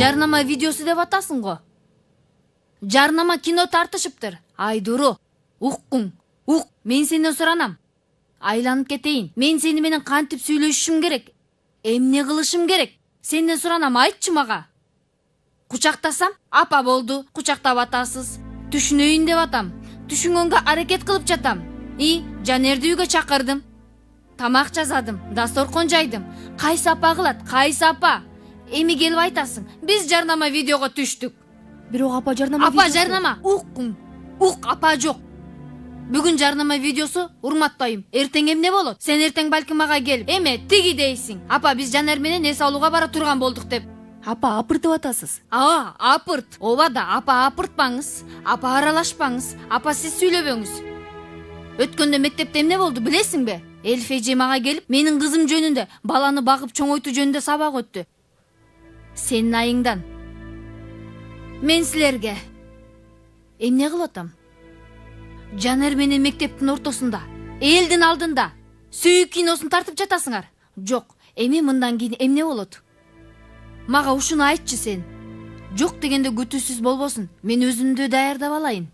Жарнама видеосу деп атасың го. Жарнама кино тартышыптыр. Айдуру, уккуң, ук, мен сенден суранам. Айланып кетейин. Мен сени менен кантип сүйлөшүшүм керек? Эмне кылышым керек? Сенден суранам, айтчы мага. Кучактасам, апа болду, кучактап атасыз. Түшүнөйүн деп атам. Түшүнгөнгө аракет кылып жатам. Жанерди үйгө чакырдым. Тамак жазадым, дасторкон жайдым. Кайсы апа кылат, кайсы апа? Эми келип айтасың, биз жарнама видеого түштүк. Бирок апа жарнама Апа жарнама, уккуң. Ук, апа жок. Бүгүн жарнама видеосу, урматтайым. Эртең эмне болот? Сен эртең балким мага келип, эме тиги дейсиң. Апа биз Жанер менен эс алууга бара турган болдук деп. Апа апыртып атасыз. Апырт. Ооба да, апа апыртпаңыз. Апа аралашпаңыз. Апа сиз сүйлөбөңүз. Өткөндө мектепте эмне болду, билесиңби? Элиф эже мага келип, менин кызым жөнүндө, баланы багып чоңойтуу жөнүндө сабак өттү. Сенин айыңдан. Мен силерге эмне кылып атам? Жанер менен мектептин ортосунда, элдин алдында сүйүк киносун тартып жатасыңар. Жок, эми мындан кийин эмне болот? Мага ушуну айтчы сен. Жок дегенде күтүүсүз болбосун. Мен өзүмдү даярдап алайын.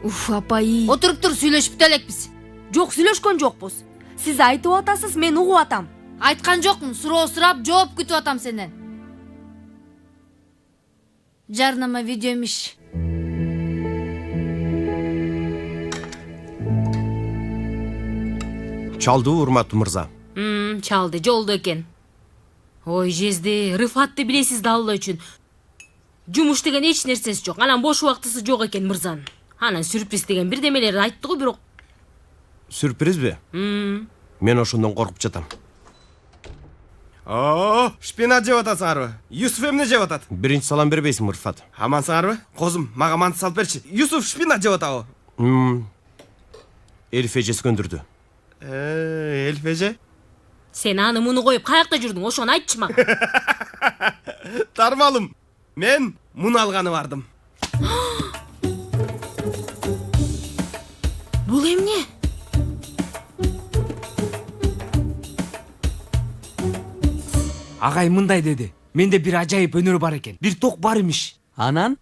Уф, апай. Отуруп тур, сүйлөшүп элекпиз. Жок, сүйлөшкөн жокпуз. Сиз айтып атасыз, мен угуп атам. Айткан жокмун, суроо сурап, жооп күтүп атам сенден. Жарнама видео эмиш. Чалды, урматтуу мырза. Чалды, жолдо экен. Ой, жезди, Рыфатты билесиз да Алла үчүн. Жумуш деген эч нерсеси жок. Анан бош убактысы жок экен мырзанын. Анан сюрприз деген бирдемелерди айтты го, бирок. Сюрпризби? Мен ошондон коркуп жатам. Шпинат жеп атасыңарбы? Юсуф эмне жеп атат? Биринчи салам бербейсиңби, Рыфат? Амансыңарбы? Козум, мага манты салып берчи. Юсуф шпинат жеп атабы? Элиф эжеси көндүрдү. Элиф эже? Сен аны муну коюп каякта жүрдүң, ошону айтчы мага. Тармалым. Мен муну алганы бардым. Бул эмне? Агай мындай деди. Менде бир ажайып өнөр бар экен. Бир ток бар имиш. Анан?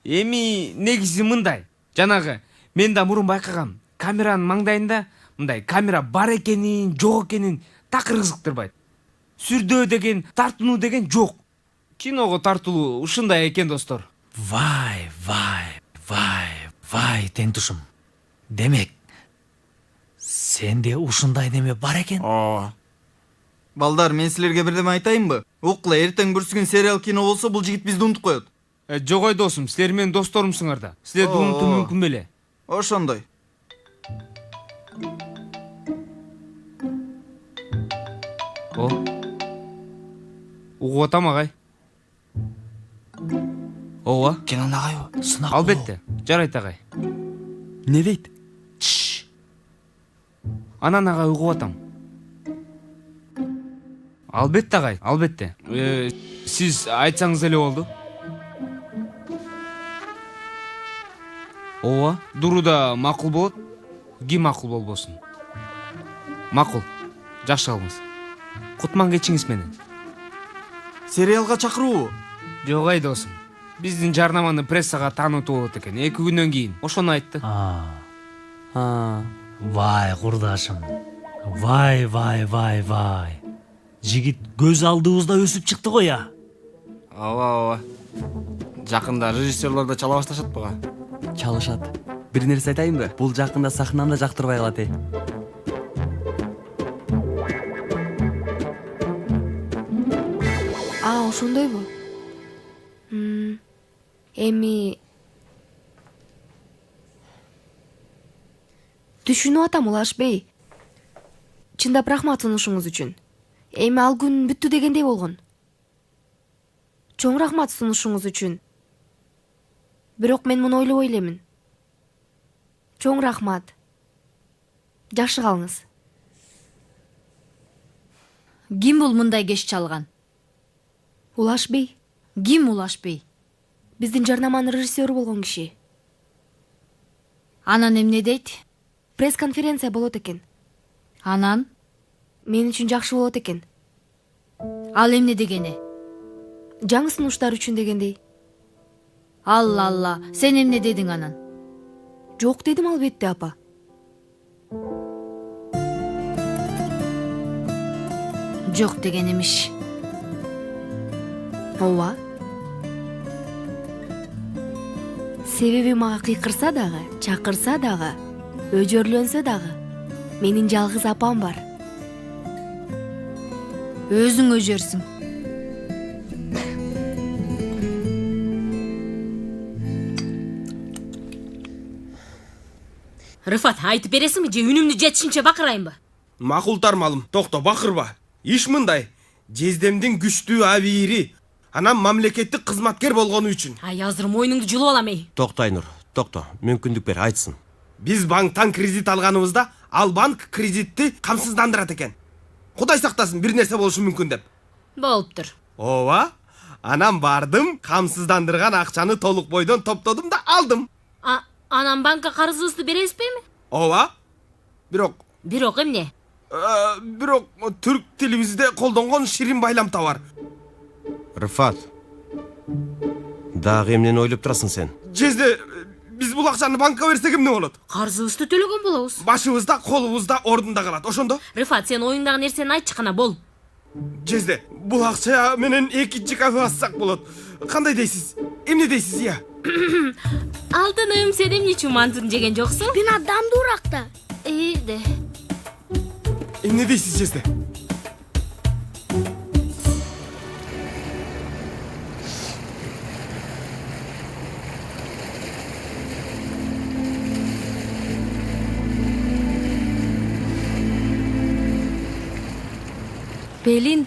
Эми негизи мындай. Жанагы мен да мурун байкагам. Камеранын маңдайында мындай камера бар экенин, жок экенин такыр кызыктырбайт. Сүрдөө деген, тартынуу деген жок. Киного тартылуу ушундай экен, достор. Вай, тең тушум. Демек, сенде ушундай неме бар экен? Балдар, мен силерге бирдеме айтайынбы? Укла, эртең бүрсүгүн сериал кино болсо, бул жигит бизди унутуп коет. Жогой досум, силер менин досторумсуңар да. Силерди унутуу мүмкүн беле? Ошондой. Угуп атам, агай. Ооба. Кенан агайбы? Сынак. Албетте. Жарайт, агай. Не дейт? Анан агай угуп атам. Албетте, агай, албетте. Сиз айтсаңыз эле болду. Ооба, дурууда макул болот. Ким макул болбосун? Макул. Жакшы калыңыз. Кутман кечиңиз менен. Сериалга чакыруубу? Жогай досум. Биздин жарнаманы прессага таанытуу болот экен. 2 күндөн кийин. Ошону айтты. Вай, курдашым. Вай. Жигит көз алдыбызда өсүп чыкты го я. Ооба. Жакында режиссерлор да чала башташат буга. Чалышат. Бир нерсе айтайынбы? Бул жакында сахнаны да жактырбай калат. Ошондойбу? Эми түшүнүп атам, Улашбей. Чындап рахмат сунушуңуз үчүн. Эми ал күн бүттү дегендей болгон. Чоң рахмат сунушуңуз үчүн. Бирок мен муну ойлобой элемин. Чоң рахмат. Жакшы калыңыз. Ким бул мындай кеч чалган? Улашбей. Ким Улашбей? Биздин жарнаманын режиссеру болгон киши. Анан эмне дейт? Пресс-конференция болот экен. Анан? мен үчүн жакшы болот экен. Ал эмне дегени? Жаңы сунуштар үчүн дегендей. Алла, сен эмне дедиң анан? Жок дедим албетте, апа. Жок деген эмиш. Ооба. Себеби мага кыйкырса дагы, чакырса дагы, өжөрлөнсө дагы, менин жалгыз апам бар. Өзүң өжөрсүң. Рыфат, айтып бересиңби же үнүмдү жетишинче бакырайынбы? Макул тармалым, токто, бакырба. Иш мындай. Жездемдин күчтүү абийири, анан мамлекеттик кызматкер болгону үчүн. Ай, азыр мойнуңду жулуп алам эй. Токто Айнур, токто. Мүмкүндүк бер, айтсын. Биз банктан кредит алганыбызда, ал банк кредитти камсыздандырат экен. Кудай сактасын, бир нерсе болушу мүмкүн деп. Болуптур. Ооба. Анан бардым, камсыздандырган акчаны толук бойдон топтодум да алдым. Анан банкка карызыбызды бересизбейби? Ооба. Бирок эмне? Бирок түрк тилибизде колдонгон ширин байламта бар. Рыфат. Дагы эмнени ойлоп турасың сен? Жезде, биз бул акчаны банкка берсек эмне болот? Карызыбызды төлөгөн болобуз. Башыбызда, колубузда ордунда калат, ошондо? Рыфат, сен оюңдагы нерсени айтчы кана, бол. Жезде, бул акча менен 2 кафе ассак болот. Кандай дейсиз? Эмне дейсиз, ия? Алтыным, сен эмне үчүн мантын жеген жоксуң? Мен адам дуракта. Эмне дейсиз, Жезде? Pelin.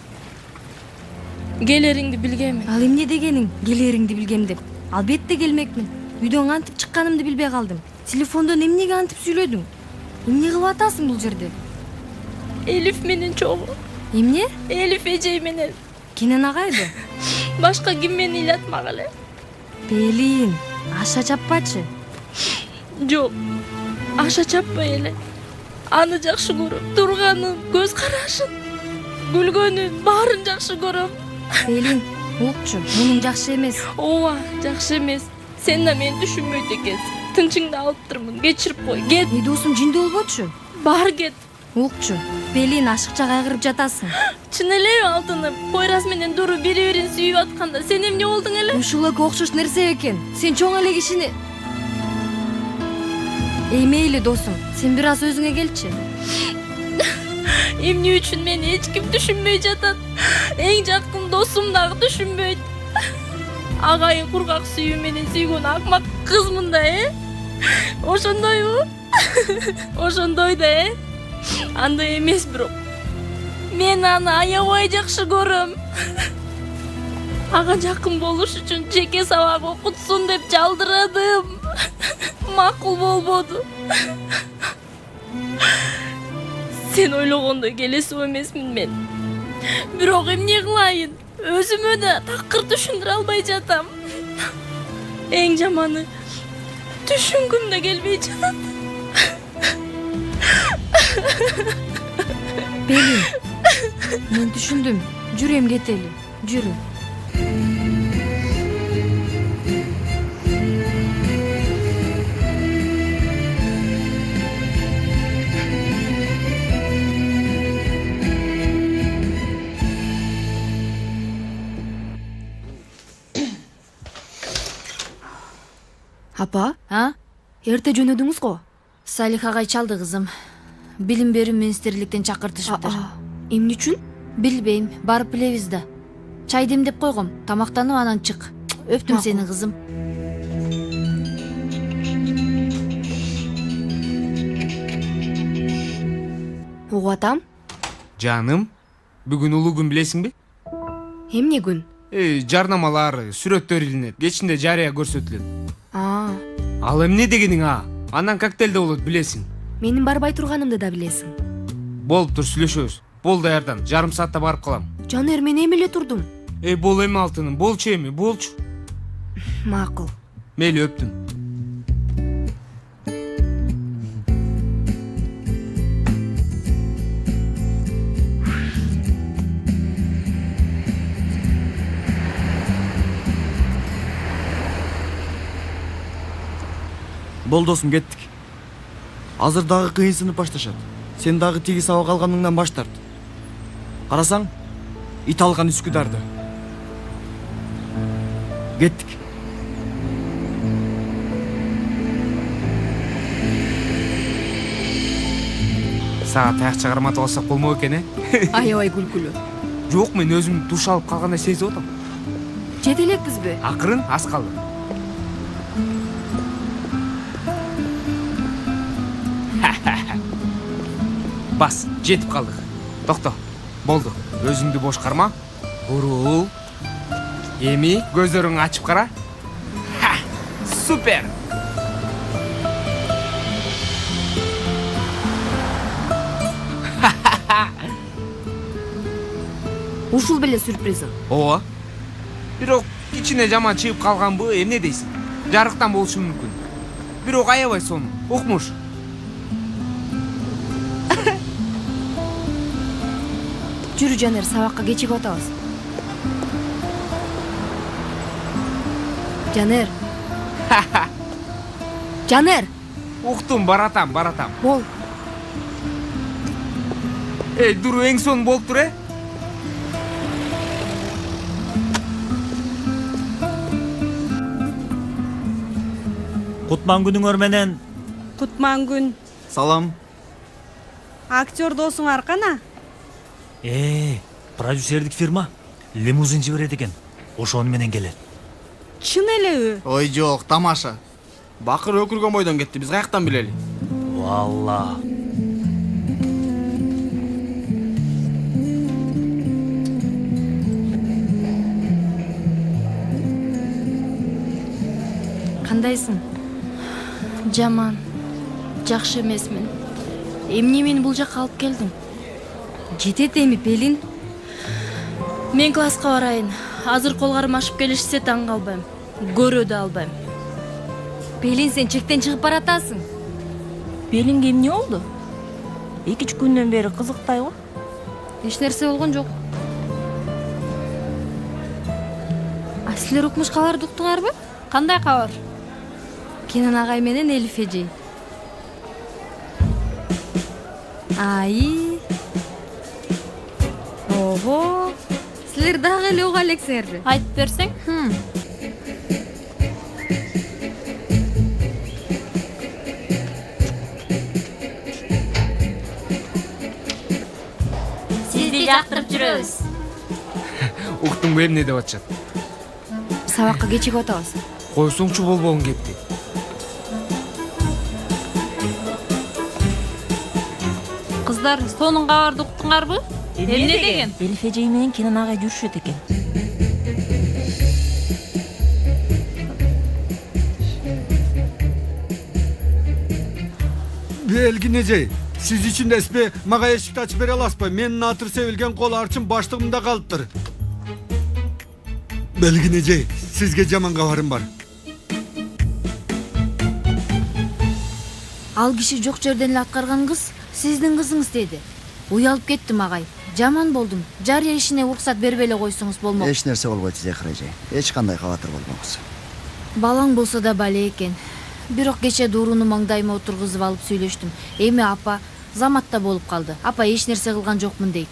Geleringdi bilgemin. Al emне дегениң? Келериңди билгем деп. Албетте келмекмин. Үйдөн кантип чыкканымды билбей калдым. Телефондон эмнеге антип сүйлөдүң? Эмне кылып атасың бул жерде? Elif менен чогуу. Эмне? Elif эжей менен. Кенен агайды? Башка ким мени ыйлатмак эле. Pelin, аша чаппачы. Жок. Аша чаппай эле. Аны жакшы көрөм. Турганын, көз карашын, күлгөнүн баарын жакшы көрөм. Pelin, укчу, мунун жакшы эмес. Ооба, жакшы эмес. Сен да мени түшүнбөйт экенсиң. Тынчыңды алыптырмын. Кечирип кой. Кет. Досум жинде болбочу. Бар кет. Укчу, Pelin ашыкча кайгырып жатасың. Чын элеби алтыным? Койрас менен Дуру бири-бирин сүйүп атканда сен эмне болдуң эле? Ушул эки окшош нерсе экен. Сен чоң эле кишини. Эй, мейли досум, сен бир аз өзүңө келчи. Эмне үчүн мени эч ким түшүнбөй жатат? Эң жакын досум дагы түшүнбөйт. Агайын кургак сүйүү менен сүйгөн акмак кызмын да, Ошондойбу? Ошондой да, Андай эмес бирок. Мен аны аябай жакшы көрөм. Ага жакын болуш үчүн жеке сабак окутсун деп жалдырадым. Макул болбоду. Сен ойлогондой келесип эмесмин мен. Бирок эмне кылайын? Өзүмө да такыр түшүндүрө албай жатам. Эң жаманы түшүнгүм да келбей жатат. Pelin, мен түшүндүм. Жүрөм кетели. Жүрү. Апа, Эрте жөнөдүңүз го? Салих агай чалды кызым. Билим берүү министрликтен чакыртышыптыр. Эмне үчүн? Билбейм, барып билебиз да. Чай демдеп койгом, тамактанып анан чык. Өптүм сени кызым. Угатам. Жаным, бүгүн улуу күн билесиңби? Эмне күн? Жарнамалар, сүрөттөр илинет, кечинде жарыя көрсөтүлөт. Ал эмне дегениң, Анан коктейль да болот, билесиң. Менин барбай турганымды да билесиң. Болуптур, сүйлөшөбүз. Бол даярдан, жарым саатта барып калам. Жанер, мен эми эле турдум. Бол эми алтыным, болчу эми, болчу. Макул. Мейли, өптүм. Бол досум, кеттик. Азыр дагы кыйын сынып башташат. Сен дагы тиги сабак алганыңдан баш тарт. Карасаң, ит алган Үскүдарды. Кеттик. Сага таяк чыгарматып алсак болмок экен, Аябай күлкүлүү. Жок, мен өзүм душ алып калгандай сезип атам. Жете элекпизби? Акырын, аз калды. Бас, жетип калдык. Токто, болду. Өзүңдү бош карма. Бурул. Эми көздөрүңдү ачып кара. Супер! Ушул беле сюрпризиң. Ооба. Бирок ичине жаман чыгып калганбы, эмне дейсиң? Жарыктан болушу мүмкүн. Бирок аябай сонун. Укмуш. Жүрү Жанер, сабакка кечигип атабыз. Жанер. Жанер. Уктум, баратам. Бол. Дуру эң сонун болуп тур, Кутман күнүңөр менен. Кутман күн. Салам. Актер досуңар кана? Продюсердик фирма лимузин жиберет экен. Ошону менен келет. Чын элеби? Ой, жок, тамаша. Бакыр өкүргөн бойдон кетти, биз каяктан билели? Валла. Кандайсың? Жаман. Жакшы эмесмин. Эмне мени бул жакка алып келдиң? Жетет эми Пелин. Мен класска барайын. Азыр колгарым ашып келишсе таң калбайм. Көрө да албайм. Пелин, сен чектен чыгып баратасың. Белиңге эмне болду? 2-3 күндөн бери кызыктайбы? Эч нерсе болгон жок. Силер укмуш кабарды уктуңарбы? Кандай кабар? Кенен агай менен Элиф эжей. Ай. Ого. Силер дагы эле уга элексиңерби? Айтып берсең? Сизди жактырып жүрөбүз. Уктуңбу эмне деп атышат? Сабакка кечигип атабыз. Койсоңчу болбогун кепти. Кыздар, сонун кабарды уктуңарбы? Эмне деген? Элиф эжей менен Кенен агай жүрүшөт экен. Белгин эжей, сиз үчүн эспе мага эшикти ачып бере аласызбы? Менин натыр себилген кол арчым баштыгымда калыптыр. Белгин эжей, сизге жаман кабарым бар. Ал киши жок жерден эле аткарган кыз сиздин кызыңыз деди. Уялып кеттим агай. Жаман болдум. Жарыя ишине уруксат бербей эле койсоңуз болмок. Эч нерсе болбойт Зехир эжей. Эч кандай кабатыр болбоңуз. Балаң болсо да бале экен. Бирок кече дууруну маңдайыма отургузуп алып сүйлөштүм. Эми апа заматта болуп калды. Апа эч нерсе кылган жокмун дейт.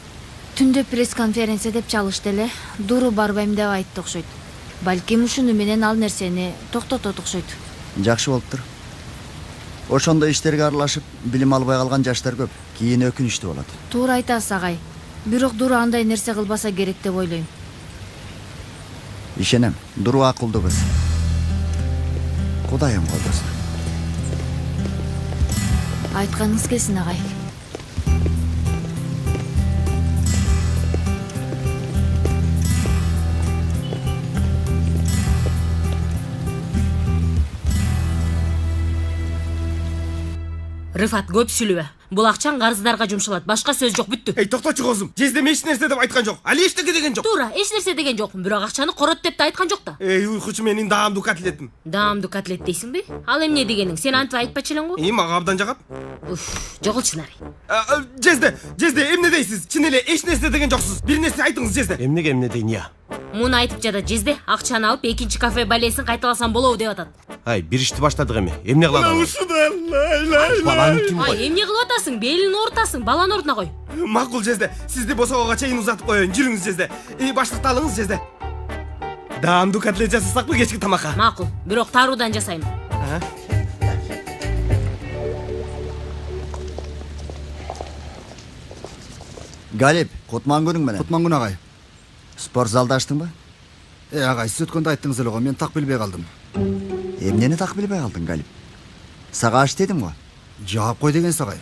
Түндө пресс-конференция деп чалышты эле. Дууру барбайм деп айтты окшойт. Балким ушуну менен ал нерсени токтотот окшойт. Жакшы болуптур. Ошондо иштерге аралашып, билим албай калган жаштар көп. Кийин өкүнүчтүү болот. Туура айтасыз агай. Бирок Дуру андай нерсе кылбаса керек деп ойлойм. Ишенем, Дуру акылдуу кыз. Кудайым колдосун. Айтканыңыз келсин агай. Рыфат, көп сүйлөбө. Бул акчаң карыздарга жумшалат. Башка сөз жок, бүттү. Эй, токточу кызым. Жездем эч нерсе деп айткан жок. Али эчтеке деген жок. Туура, эч нерсе деген жокмун. Бирок акчаны корот деп да айткан жок да. Эй, уйкучу менин даамдуу котлетим. Даамдуу котлет дейсиңби? Ал эмне дегениң? Сен антип айтпачу элең го? Мага абдан жагат. Жоголчу нари. Жезде, эмне дейсиз? Чын эле эч нерсе деген жоксуз. Бир нерсе айтыңыз, Жезде. Эмнеге эмне дейин я? муну айтып жатат жезде, акчаны алып экинчи кафе балесин кайталасам болобу деп атат. Ай, бир ишти баштадык эми. Эмне кылабыз? Баланы ким Ай, кой? эмне кылып атасың? Белин оорутасың, баланы ордуна кой. Макул жезде, сизди босоого чейин узатып коеюн. Жүрүңүз жезде. Баштыкты алыңыз жезде. Даамдуу котлет жасасакпы кечки тамакка? Макул, бирок таруудан жасайм. Галип, кутман күнүң менен. Кутман күн агай. Спорт залды ачтыңбы? Агай, сиз өткөндө айттыңыз эле го, мен так билбей калдым. Эмнени так билбей калдың, Галип? Сага аш дедим го. Жаап кой деген сагай.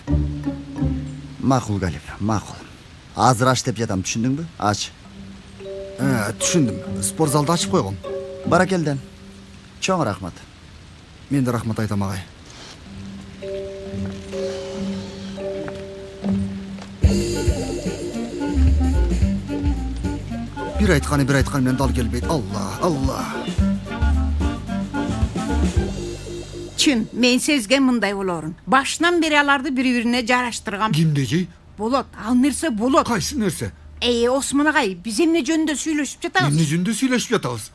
Макул, Галип, макул. Азыр аш деп жатам, түшүндүңбү? Ач. Түшүндүм. Спорт залды ачып койгом. Баракелден. Чоң рахмат. Мен да рахмат айтам агай. Бир айтканы менен дал келбейт. Алла. Чын, мен сезген мындай болорун. Башынан бери аларды бири-бирине жараштыргам. Кимди жей? Болот, ал нерсе болот. Кайсы нерсе? Осмон агай, биз эмне жөнүндө сүйлөшүп жатабыз? Эмне жөнүндө сүйлөшүп жатабыз?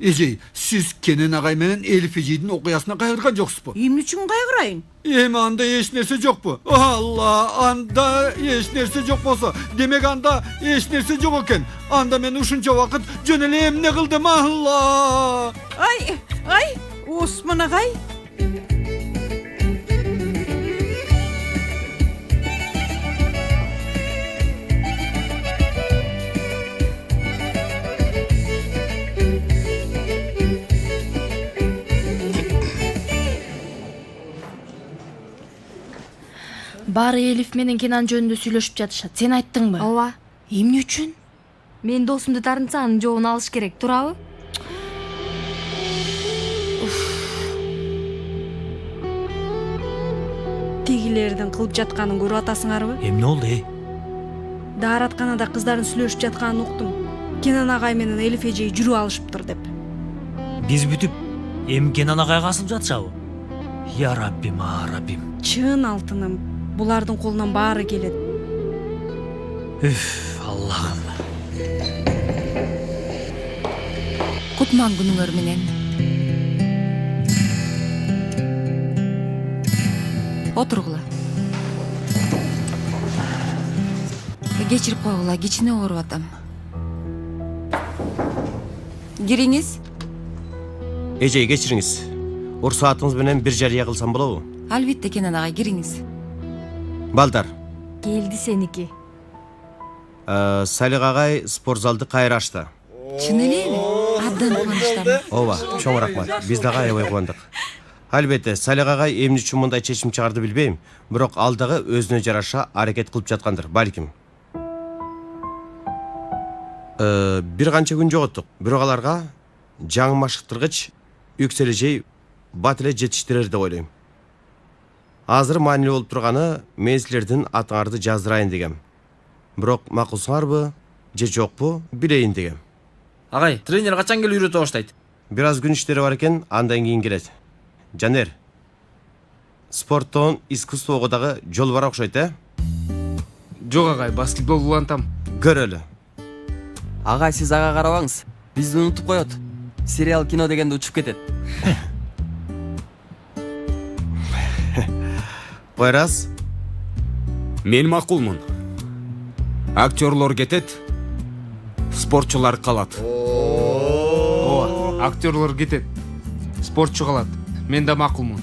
Эжей, сиз Кенен агай менен Элиф эжейдин окуясына кайгырган жоксузбу? Эмне үчүн кайгырайын? Эми анда эч нерсе жокпу? Алла, анда эч нерсе жок болсо, демек анда эч нерсе жок экен. Анда мен ушунча убакыт жөн эле эмне кылдым? Алла! Ай, Осмон агай. Баары Элиф менен Кенан жөнүндө сүйлөшүп жатышат. Сен айттыңбы? Ооба. Эмне үчүн? Мен досумду тарынса анын жообун алыш керек, туурабы? Тигилердин кылып жатканын көрүп атасыңарбы? Эмне болду, Дааратканада кыздардын сүйлөшүп жатканын уктум. Кенан агай менен Элиф эжей жүрүп алышыптыр деп. Биз бүтүп, эми Кенан агайга асылып жатышабы? Я Раббим, Раббим. Чын алтыным, булардын колунан баары келет. Аллахым. Кутман күнүңөр менен. Отургула. Кечирип койгула, кичине ооруп атам. Кириңиз. Эжей, кечириңиз. Урсаатыңыз менен бир жарыя кылсам болобу? Албетте, Кенан агай, кириңиз. Балдар. Келди сеники. Салих агай спорт залды кайра ачты. Чын элеби? Абдан кубанычтамын. Ооба, чоң рахмат. Биз дагы аябай кубандык. Албетте, Салих агай эмне үчүн мындай чечим чыгарды билбейм, бирок ал дагы өзүнө жараша аракет кылып жаткандыр, балким. Бир канча күн жоготтук, бирок аларга жаңы машыктыргыч үксележей бат эле жетиштирер деп ойлойм. Азыр маанилүү болуп турганы мен силердин атыңарды жаздырайын дегем. Бирок макулсуңарбы же жокпу билейин дегем. Агай, тренер качан келип үйрөтө баштайт? Бир аз күн иштери бар экен, андан кийин келет. Жанер, спорттон искусствого дагы жол бар окшойт, Жок агай, баскетбол улантам. Көрөлү. Агай, сиз ага карабаңыз. Бизди унутуп коет. Сериал, кино дегенде учуп кетет. Койрас. Мен макулмун. Актерлор кетет, спортчулар калат. Ооба, актерлор кетет. Спортчу калат. Мен да макулмун.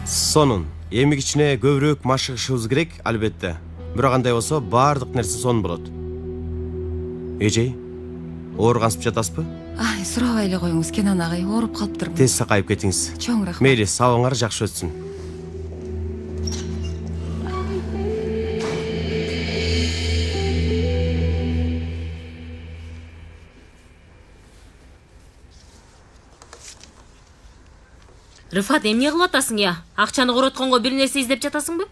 Сонун. Эми кичине көбүрөөк машыгышыбыз керек, албетте. Бирок андай болсо баардык нерсе сонун болот. Эжей, ооругансып жатасызбы? Ай, сурабай эле коюңуз, Кенан агай, ооруп калыптырмын. Тез сакайып кетиңиз. Чоң рахмат. Мейли, сабыңар жакшы өтсүн. Рыфат, эмне кылып атасың я? Акчаны коротконго бир нерсе издеп жатасыңбы?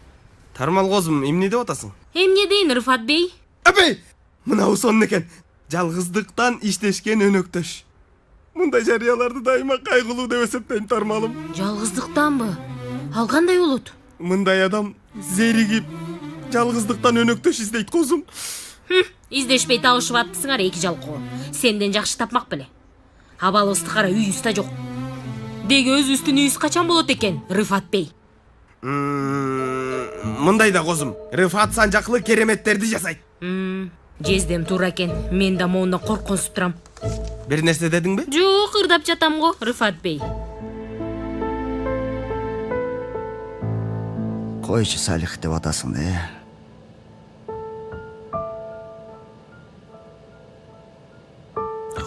Тармал козум, эмне деп атасың? Эмне дейин, Рыфат бей? Абей! Мынау сонун экен. Жалгыздыктан иштешкен өнөктөш. Мындай жарыяларды дайыма кайгылуу деп эсептейм, Тармалым. Жалгыздыктанбы? Ал кандай болот? Мындай адам зеригип, жалгыздыктан өнөктөш издейт, козум. Издешпей табышып аттысыңар эки жалкоо. Сенден жакшы тапмак беле. Абалыбызды кара, үйүбүз да жок. Деги өзүбүздүн үйүбүз качан болот экен, Рыфат бей? Мындай да козум, Рыфат Санжакылы кереметтерди жасайт. Жездем туура экен. Мен да моундан коркунуп турам. Бир нерсе дедиңби? Жок, ырдап жатам го, Рыфат бей. Койчу Салих деп атасың,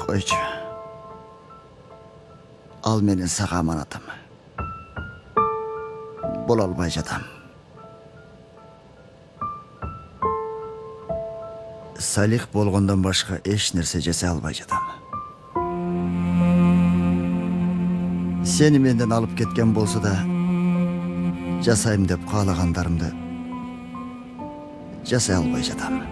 Койчу. Ал менен сага аманатым. Бола албай жатам. Салих болгондон башка эч нерсе жасай албай жатам. Сени менден алып кеткен болсо да, жасайм деп каалагандарымды жасай албай жатам.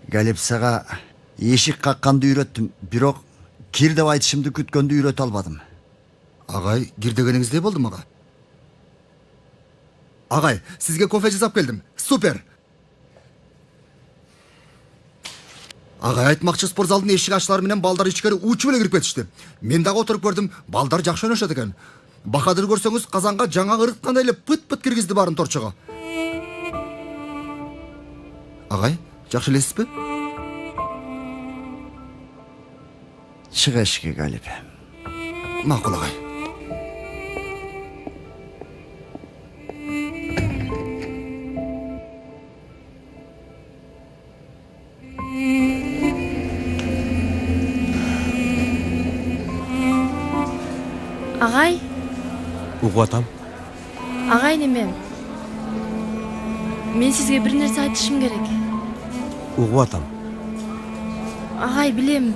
Галип сага эшик какканды үйрөттүм, бирок кир деп айтышымды күткөндү үйрөтө албадым. Агай, кир дегениңиздей болдум ага. Агай, сизге кофе жасап келдим. Супер. Агай айтмакчы, спортзалдын эшик ачылары менен балдар ичкери учуп эле кирип кетишти. Мен дагы отуруп көрдүм, балдар жакшы ойношот экен. Бахадыр көрсөңүз, казанга жаңа ырыткандай эле пыт-пыт киргизди барын торчого. Агай, жакшы элесизби? Чык эшикке, Галип. Макул, агай. Агай, угуп атам. агай немем. Мен сизге бир нерсе айтышым керек. Угуп атам. Агай, билем,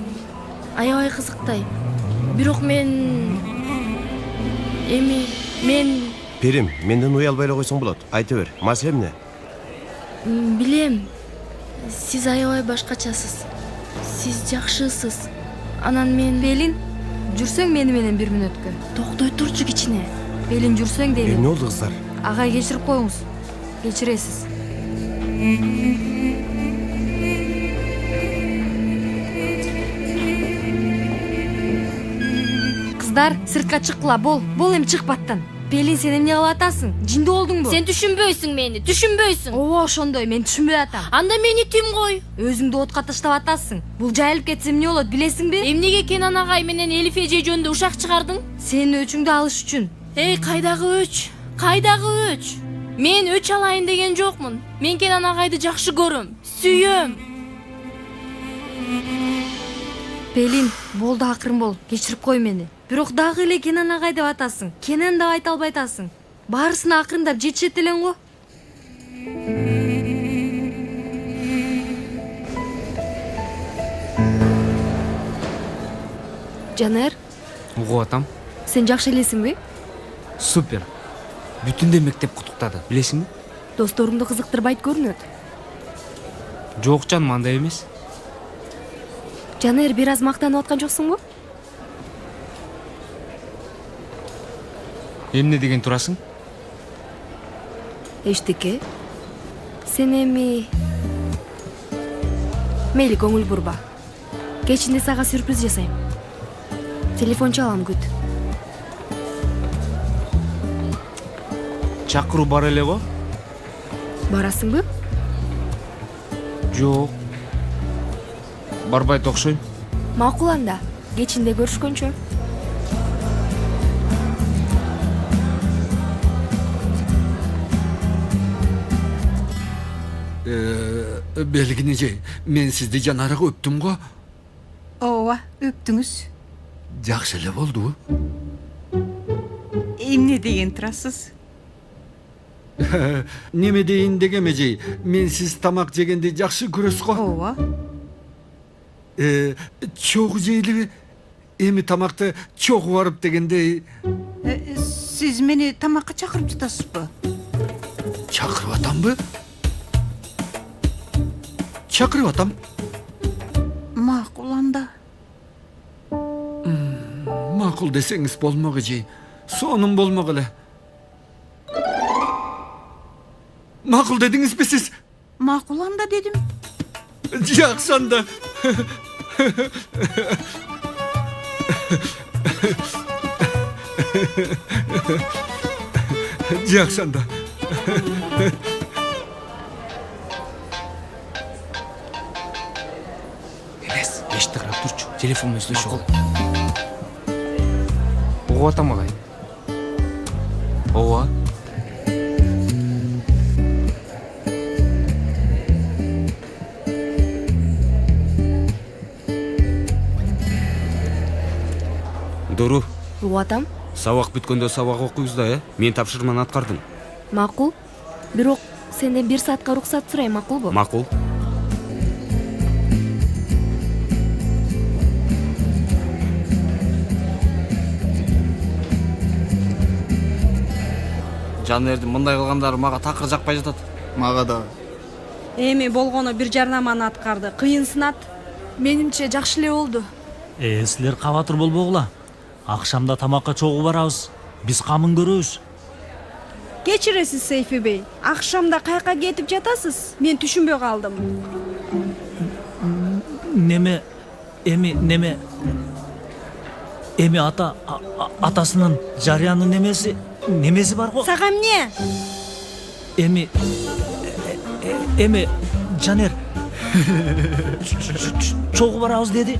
аябай кызыктай. Бирок мен Перим, менден уй албай эле койсоң болот. Айта бер, маселе эмне? билем. Сиз аябай башкачасыз. Сиз жакшысыз. Анан мен Белин, жүрсөң мени менен бир мүнөткө. Токтой турчу кичине. Белин, жүрсөң дейм. Эмне болду кыздар? Агай, кечирип коюңуз. Кечиресиз. Кыздар, сыртка чыккыла, бол эми чык баттан. Белин, сен эмне кылып атасың? Жинди болдуңбу? Сен түшүнбөйсүң мени, түшүнбөйсүң. Ооба, ошондой, мен түшүнбөй атам. Анда мени тим кой. Өзүңдү отка таштап атасың. Бул жайылып кетсе эмне болот, билесиңби? Эмнеге Кенан агай менен Элиф эже жөнүндө ушак чыгардың? Сенин өчүңдү алыш үчүн. Эй, кайдагы өч? Кайдагы өч? Мен өч алайын деген жокмун. Мен Кенан агайды жакшы көрөм, сүйөм. Белин, болду, акырын бол, кечирип кой мени. Бирок дагы эле Кенан агай деп атасың. Кенан деп айта албай атасың. Баарысына акырындап жетишет элең го. Жанер, Угуп атам. сен жакшы элесиңби? Супер. Бүтүндөй мектеп куттуктады, билесиңби? Досторуңду кызыктырбайт көрүнөт. Жок жаным, андай эмес. Жанер, бир аз мактанып аткан жоксуңбу? Эмне деген турасың? Эчтеке. Сен эми мейли, көңүл бурба. Кечинде сага сюрприз жасайм. Телефон чалам, күт. Чакыруу бар эле го? Барасыңбы? Жок. Барбайт окшойм. Макул анда. Кечинде көрүшкөнчө. Белгини жей, мен сизди жанарыга өптүм го. Ооба, өптүңүз. Жакшы эле болду. Эмне деген турасыз? Неме дейин дегеме жей, мен сиз тамак жегенди жакшы көрөсүз го. Ооба. Чогуу жейлиби? Эми тамакты чогуу барып дегендей. Сиз мени тамакка чакырып жатасызбы? Чакырып атамбы? Чакырып атам. Макул десеңиз болмок эжей. Сонун болмок эле. Макул дедиңизби сиз? Макул анда дедим. Жакшы анда. Жакшы анда. Эмес, эшикти карап турчу. Телефон менен сүйлөшүп. Угуп атам агай. Ооба. Дуру, Уатам. сабак бүткөндө сабак окуйбуз да, Мен тапшырманы аткардым. Макул. Бирок сенден 1 саатка уруксат сурайм, макулбу? Макул. Жанердин мындай кылгандары мага такыр жакпай жатат. Мага да. Эми болгону бир жарнаманы аткарды. Кыйын сынат. Менимче жакшы эле болду. Силер кабатыр болбогула. Акшамда тамакка чогуу барабыз. Биз камын көрөбүз. Кечиресиз Сейфи бей. Акшамда каяка кетип жатасыз? Мен түшүнбөй калдым. Неме эми атасынын жарыянын немеси бар го. Сага эмне? Эми Жанер чогуу барабыз деди.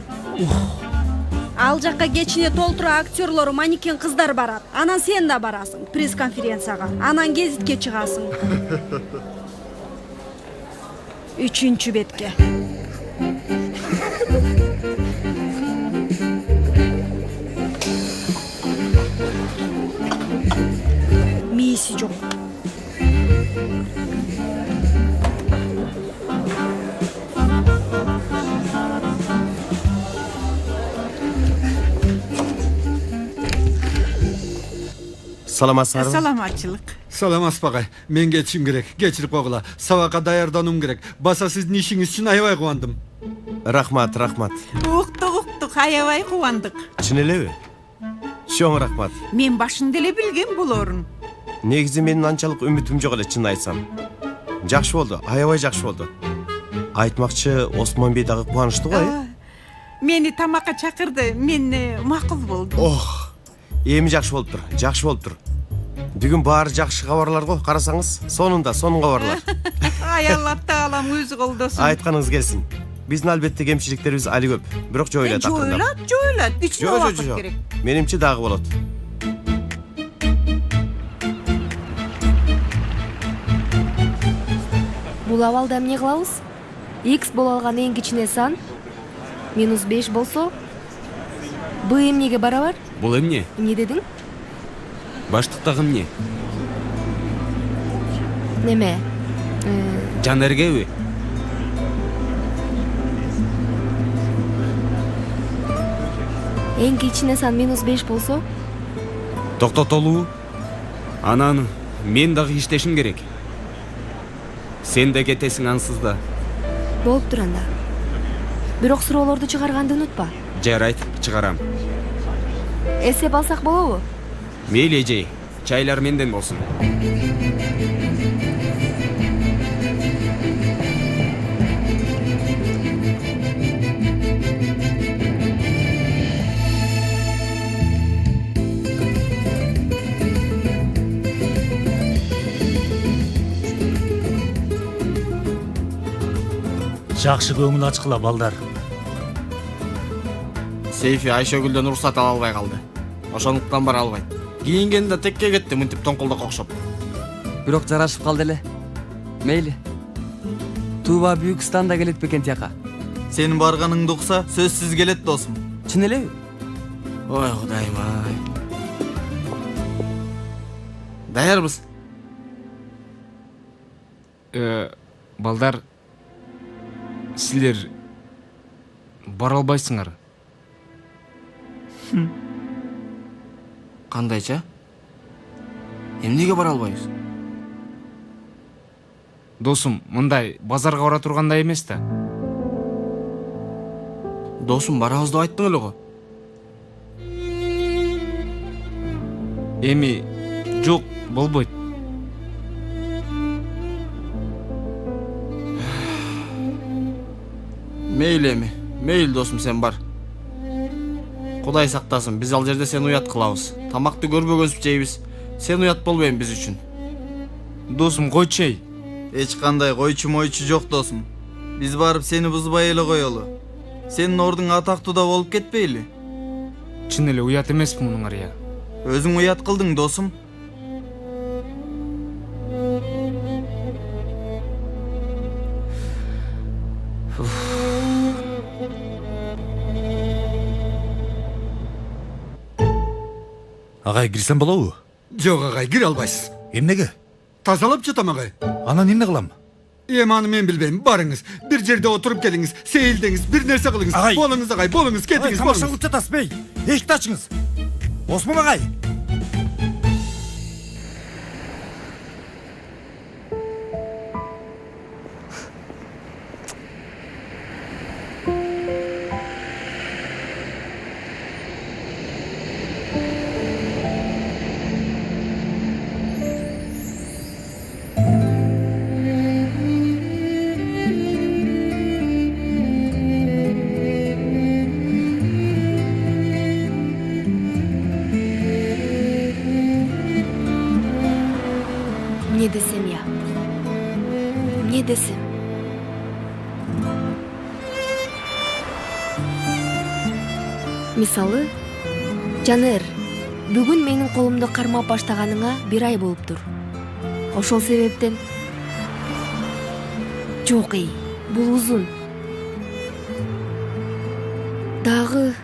Ал жакка кечине толтура актерлору, манекен кыздар барат. Анан сен да барасың пресс-конференцияга. Анан гезитке чыгасың. 3-чү бетке. Мээси жок. Саламатсызбы? Саламатчылык. Саламатсыз багай. Мен кетишим керек. Кечирип койгула. Сабакка даярдануум керек. Баса сиздин ишиңиз үчүн аябай кубандым. Рахмат. Уктук, аябай кубандык. Чын элеби? Чоң рахмат. Мен башында эле билгем болорун. Негизи менин анчалык үмүтүм жок эле, чын айтсам. Жакшы болду, аябай жакшы болду. Айтмакчы, Осмон бей дагы кубанычтуу го, Мени тамакка чакырды. Мен макул болду. Эми жакшы болуптур, Бүгүн баары жакшы кабарлар го, карасаңыз, сонун кабарлар. Ай Алла таалам өзү колдосун. Айтканыңыз келсин. Биздин албетте кемчиликтерибиз али көп. Бирок жоюлат акырындап. Жоюлат. Кичине убакыт Жок. керек. Менимче дагы болот. Бул абалда эмне кылабыз? X боло алган эң кичине сан -5 болсо, Б эмнеге барабар? Бул эмне? Эмне дедиң? Баштыктагы эмне? Неме? Жанергеби? Эң кичине сан -5 болсо? Токтотолуу. Анан мен дагы иштешим керек. Сен да кетесиң ансыз да. Болуптур анда. Бирок суроолорду чыгарганды унутпа. Жарайт, чыгарам. Эсеп алсак болобу? Мейли эжей, чайлар менден болсун. Жакшы көңүл ачкыла балдар. Сейфи Айшөгүлдөн уруксат ала албай калды. Ошондуктан бара албайт. Кийингенде текке кетти, мынтип тоңкулдок окшоп. Бирок жарашып калды эле. Мейли. Туба Büyük Standa келет бекен тияка. Сенин барганыңды укса, сөзсүз келет досум. Чын элеби? Ой, Кудайым ай. Даярбыз. Балдар, силер бара албайсыңар. Кандайча? Эмнеге бара албайбыз? Досум, мындай базарга бара тургандай эмес да. Досум, барабыз деп айттың эле го. Эми жок, болбойт. Мейли эми, мейли досум сен бар. Кудай сактасын, биз ал жерде сени уят кылабыз. Тамакты көрбөгөнсүп жейбиз. Сен уят болбойм биз үчүн. Досум койчу эй. Эч кандай койчу мойчу жок досум. Биз барып сени бузбай эле коелу. Сенин ордуң атактуу да болуп кетпейли? Чын эле уят эмеспи мунуң арыя? Өзүң уят кылдың досум. Агай, кирсем болобу? Жок агай, кире албайсыз. Эмнеге? Тазалап жатам агай. Анан эмне кылам? Эми аны мен билбейм. Барыңыз, бир жерде отуруп келиңиз, сейилдеңиз, бир нерсе кылыңыз. Болуңуз агай, болуңуз, кетиңиз, болуңуз. Тамаша кылып жатасыз бей. Эшикти ачыңыз. Осмон агай. Не десем я? Не десем? Мисалы, Жанер, бүгүн менин колумду кармап баштаганыңа 1 ай болуптур. Ошол себептен жок эй, бул узун. Дагы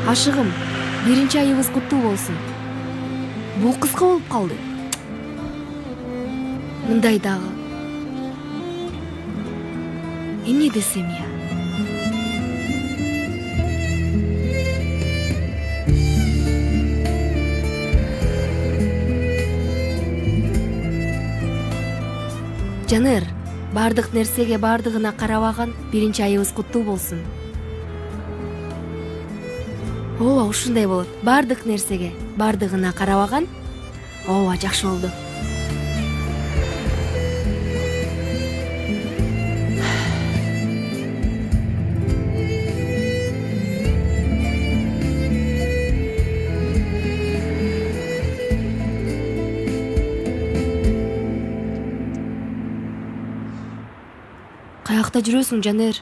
ашыгым, 1 айыбыз куттуу болсун. Бул кыска болуп калды. Мындай дагы. Эмне десем я? Жанер, бардык нерсеге бардыгына карабаган 1 айыбыз куттуу болсун. Ооба, ушундай болот. Бардык нерсеге бардыгына карабаган. Ооба, жакшы болду. Каякта жүрөсүң, Жанер?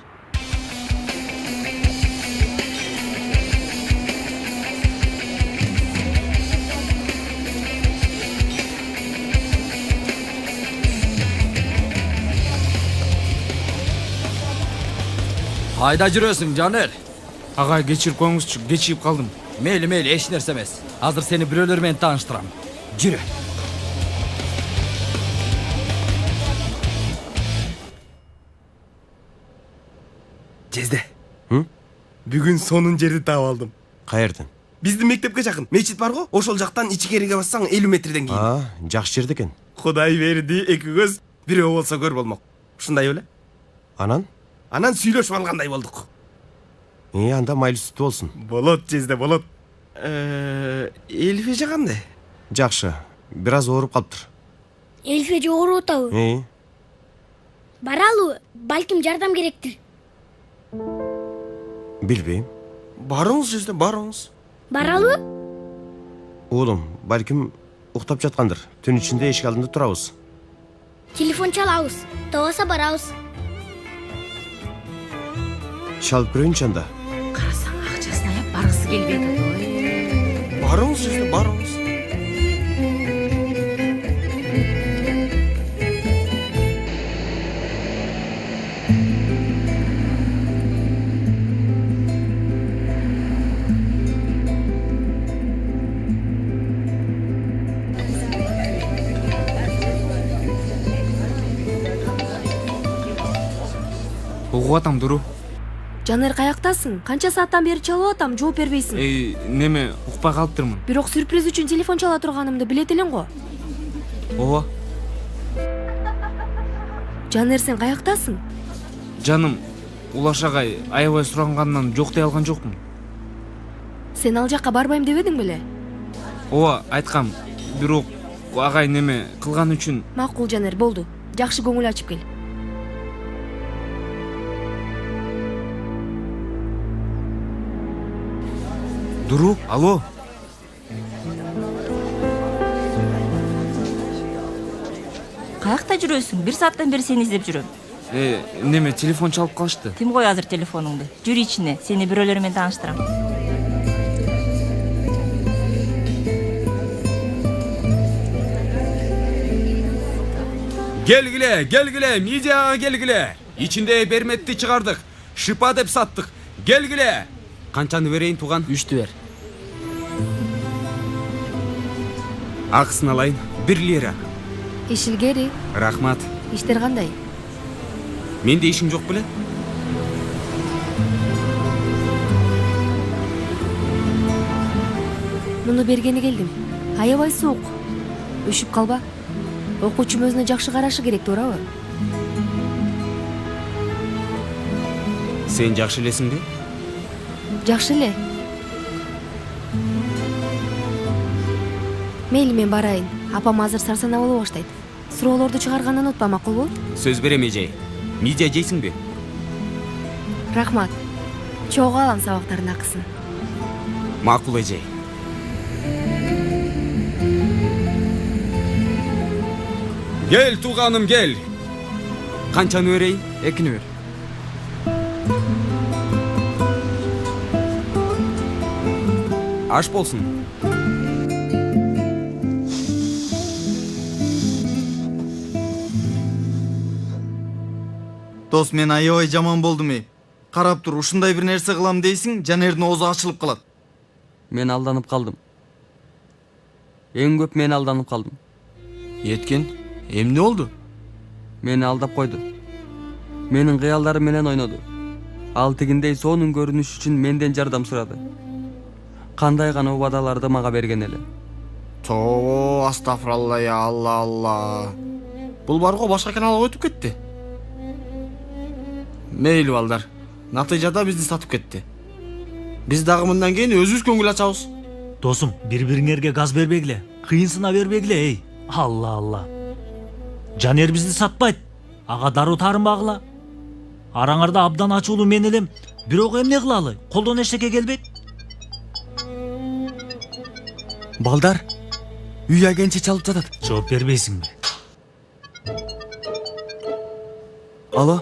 Кайда жүрөсүң, Жанер? Агай, кечирип коюңузчу, кечигип калдым. Мейли, эч нерсе эмес. Азыр сени бирөөлөр менен тааныштырам. Жүрө. Жезде. Бүгүн сонун жерди таап алдым. Каерден? Биздин мектепке жакын мечит бар го, ошол жактан ичкериге бассаң 50 метрден кийин. Жакшы жерде экен. Кудай берди, эки көз бирөө болсо көр болмок. Ушундай беле? Анан? Анан сүйлөшүп алгандай болдук. Анда майлуу сүт болсун. Болот, Жезде, болот. Элифеже кандай? Жакшы, бир аз ооруп калыптыр. Элифеже ооруп атабы? Баралыбы? Балким жардам керектир. Билбейм. Барыңыз, Жезде, барыңыз. Баралыбы? Уулум, балким уктап жаткандыр. Түн ичинде эшик алдында турабыз. Телефон чалабыз, табаса барабыз. Чалып көрөйүнчү анда. Карасаң, акчасын аяп баргысы келбей атат. Барыңыз, Жезде, барыңыз. Угуп атам, Дуру. Жанер, каяктасың? Канча сааттан бери чалып атам, жооп бербейсиң. Неме, укпай калыптырмын. Бирок сюрприз үчүн телефон чала турганымды билет элең го. Ооба. Жанер, сен каяктасың? Жаным, Улаш агай аябай сурангандан жок дей алган жокмун. Сен ал жакка барбайм дебедиң беле? ооба айткам, бирок агай неме кылган үчүн. Макул Жанер, болду. Жакшы көңүл ачып кел. Дуру, алло. Каякта жүрөсүң? 1 сааттан бери сени издеп жүрөм. Неме телефон чалып калышты. Тим кой азыр телефонуңду. Жүр ичине, сени бирөөлөр менен тааныштырам. Келгиле, медиага келгиле. Ичинде берметти чыгардык. Шипа деп саттык. Келгиле. Канчаны берейин туган? 3'tü бер. Акысын алайын. 1 лира. Ишилгери. Рахмат. Иштер кандай? Менде ишиң жок беле? Муну бергени келдим. Аябай суук. Өшүп калба. Окуучум өзүнө жакшы карашы керек, туурабы? Сен жакшы элесиңби? Жакшы эле. Мейли, мен барайын. Апам азыр сарсанаа боло баштайт. Суроолорду чыгаргандан унутпа, макулбу? Сөз берем эжей. Медиа жейсиңби? Рахмат. Чогуу алам сабактардын акысын. Макул эжей. Гел туганым, гел. Канчаны берейин? 2'ni бер. Аш болсун. Дос, мен аябай жаман болдум эй. Карап тур, ушундай бир нерсе кылам дейсиң, Жанердин оозу ачылып калат. Мен алданып калдым. Эң көп мен алданып калдым. Еткен, эмне болду? Мени алдап койду. Менин кыялдарым менен ойноду. Ал тигиндей сонун көрүнүш үчүн менден жардам сурады. Кандай гана убадаларды мага берген эле. Тоо, астафралла, я Алла. Бул барго башка каналга өтүп кетти. Мейли балдар, натыйжада бизди сатып кетти. Биз дагы мындан кийин өзүбүз көңүл ачабыз. Досум, бири-бириңерге газ бербегиле, кыйынсына бербегиле, эй. Алла. Жанер бизди сатпайт. Ага дару таарынбагыла. Араңарда абдан ачуулуу мен элем. Бирок эмне кылалы? Колдон эчтеке келбейт. Балдар, үй агенчи чалып жатат. Жооп бербейсиңби? Алло?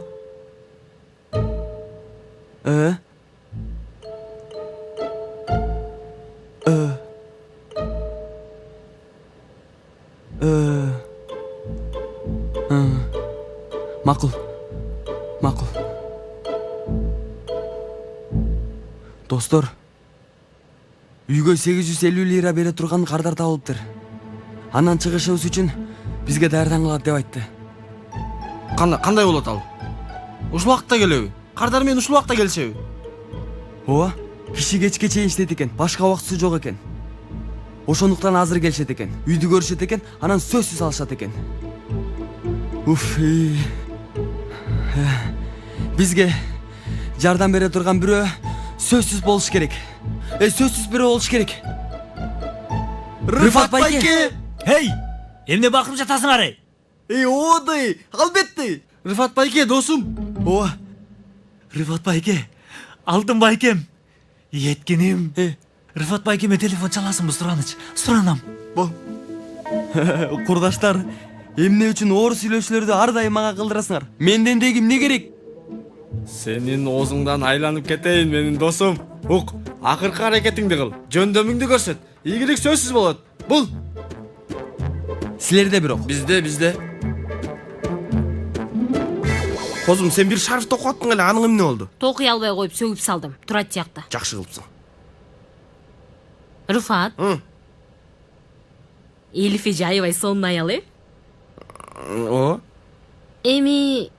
Макул. Достор, үйгө 850 лира бере турган кардар табылыптыр. Анан чыгышыбыз үчүн бизге даярдангыла деп айтты. Кандай болот ал? Ушул убакта келеби? Кардар менен ушул убакта келишеби? Ооба, киши кечке чейин иштейт экен, башка убактысы жок экен. Ошондуктан азыр келишет экен, үйдү көрүшөт экен, анан сөзсүз алышат экен. Бизге жардам бере турган бирөө сөзсүз болуш керек. Сөзсүз бирөө болуш керек. Рыфат байке! Эй, эмне бакырып жатасыңар эй? Оодай, албетте. Рыфат байке, досум. Ооба. Рыфат байке, алтын байкем. Еткеним. Рыфат байкеме телефон чаласыңбы, суранам. Курдаштар, эмне үчүн оор сүйлөшүүлөрдү ар дайым мага кылдырасыңар? Менден деги эмне керек? Сенин оозуңдан айланып кетейин, менин досум. Ук, акыркы аракетиңди кыл. Жөндөмүңдү көрсөт. Ийгилик сөзсүз болот. Бул. Силерде бирок. Бизде. Козум, сен бир шарф токуп аттың эле, аның эмне болду? Токуй албай коюп сөгүп салдым. Турат тиякта. Жакшы кылыпсың. Рыфат. Элиф эже аябай сонун аял, О? Эми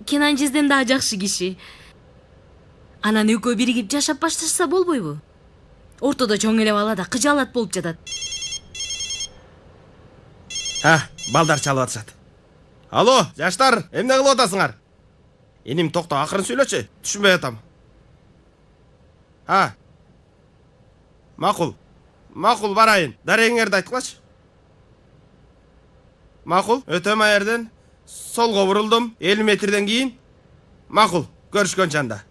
Кенан жезден дагы жакшы киши. Анан экөө биригип жашап башташса болбойбу? Ортодо чоң эле бала да кыжаалат болуп жатат. Балдар чалып атышат. Алло, жаштар, эмне кылып атасыңар? Эним, токто, акырын сүйлөчү. Түшүнбөй атам. Макул барайын. Дарегиңерди айткылачы. Макул, өтөм аерден солго бурулдум 50 метрден кийин. Макул, көрүшкөнчө анда.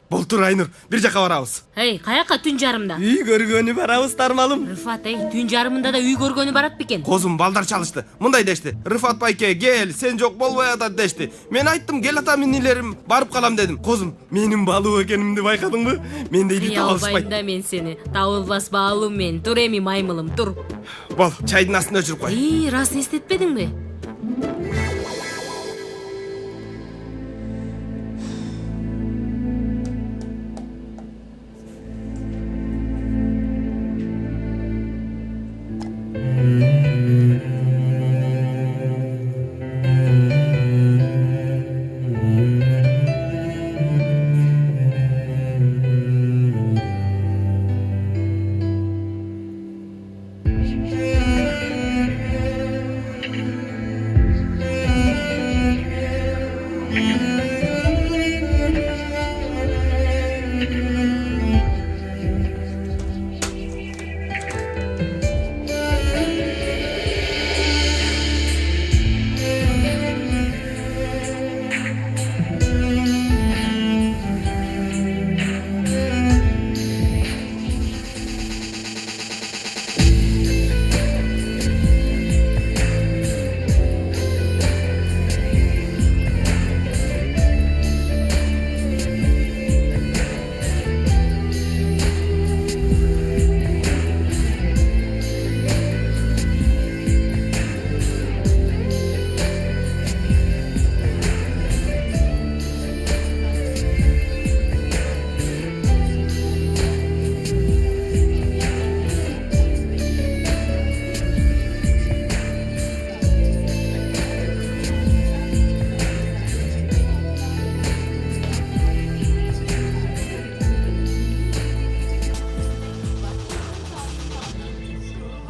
Болтур Айнур, бир жака барабыз. Эй, каяка түн жарымда? Үй көргөнү барабыз Тармалым. Рыфат, түн жарымында да үй көргөнү барат бекен? Козум балдар чалышты. Мындай дешти. Рыфат байке, кел, сен жок болбой атат дешти. Мен айттым, кел атам инилерим, барып калам дедим. Козум, менин баалуу экенимди байкадыңбы? Мендей бит алышпайт. Албайм да мен сени. Табылбас баалуум мен. Тур эми маймылым, тур. Бол, чайдын астын өчүрүп кой. Расын эстетпедиңби?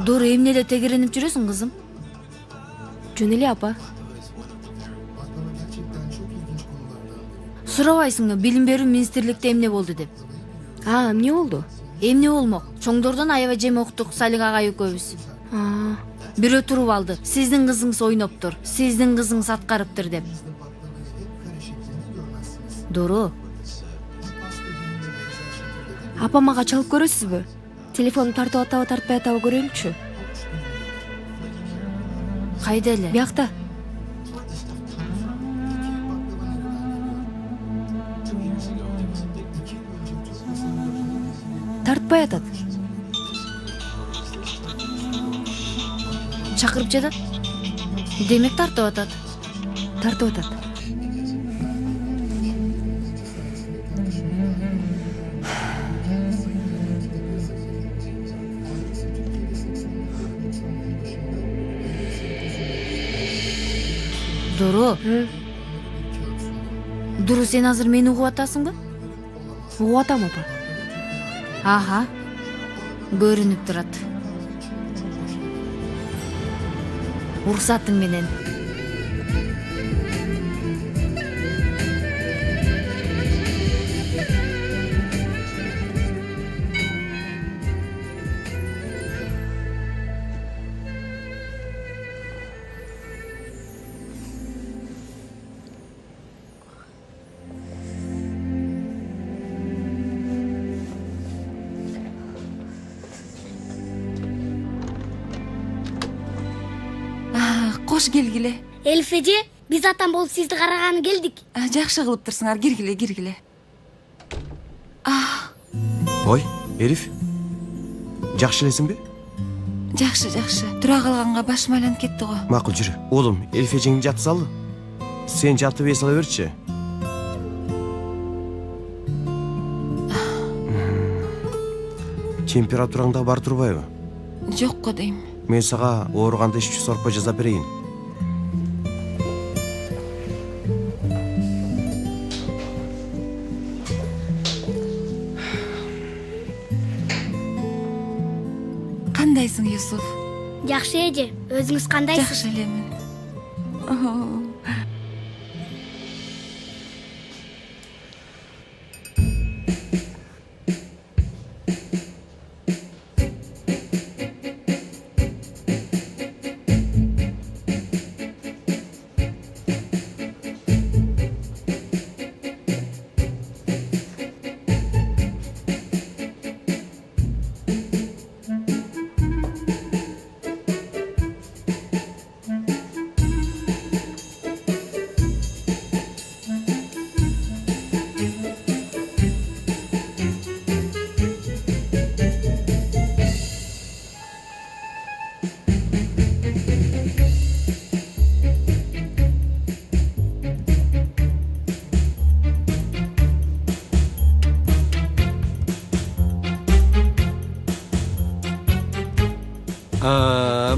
Дур, эмне эле тегеренип жүрөсүң, кызым? Жөн эле, апа. Сурабайсыңбы, билим берүү министрликте эмне болду деп? Эмне болду? Эмне болмок? Чоңдордон аябай жеме уктук Салик агай экөөбүз. Бирөө туруп алды. Сиздин кызыңыз ойноптур. Сиздин кызыңыз аткарыптыр деп. Дуру. Апа, мага чалып көрөсүзбү? Телефону тартып атабы, тартпай атабы көрөлүчү. Кайда эле? Биякта. Тартпай атат. Чакырып жатат. Демек тартып атат. Тартып атат. Дуру. Дуру, сен азыр мени угуп атасыңбы? Угуп атам, апа. Аха. Көрүнүп турат. Уруксатың менен. Кош келгиле. Элиф эже, биз атам болуп сизди караганы келдик. Жакшы кылыптырсыңар, киргиле. Ой, Элиф. Жакшы элесиңби? Жакшы. Тура калганга башым айланып кетти го. Макул, жүрү. Оолум, Элиф эжеңди жатып салы. Сен жатып эс ала берчи. Температураңда бар турбайбы? Жок го дейм. Мен сага ооруганда иччи сорпо жасап берейин. Кандайсың, Юсуф? Жакшы эже, өзүңүз кандайсыз? Жакшы элемин.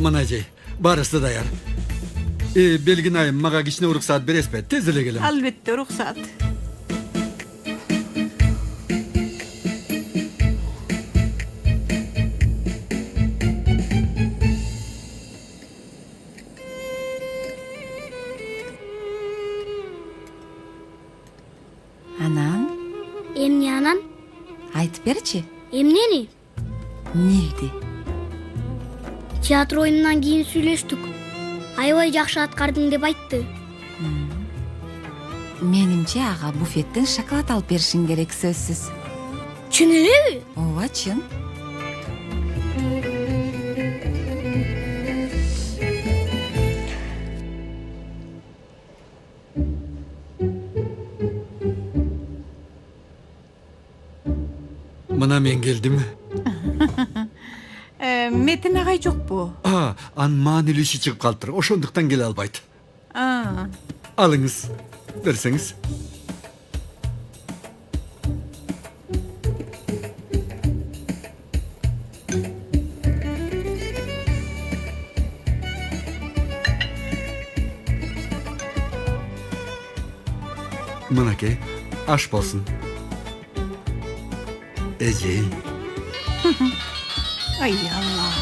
Мына жей, барысы даяр. Белгин айым, мага кичине уруксаат бересизби? Тез эле келем. Албетте, рухсат. Анан, Эмне анан? айтып берчи. Эмнени? Нилди? Театр оюнунан кийин сүйлөштүк. Аябай жакшы аткардың деп айтты. Менимче ага буфеттен шоколад алып беришиң керек сөзсүз. Чын элеби? Ооба, чын. Мына мен келдим. Метин агай жокпу? Анын маанилүү иши чыгып калыптыр. Ошондуктан келе албайт. Алыңыз, берсеңиз. Мынакей, аш болсун. Эжей. Ay Allah.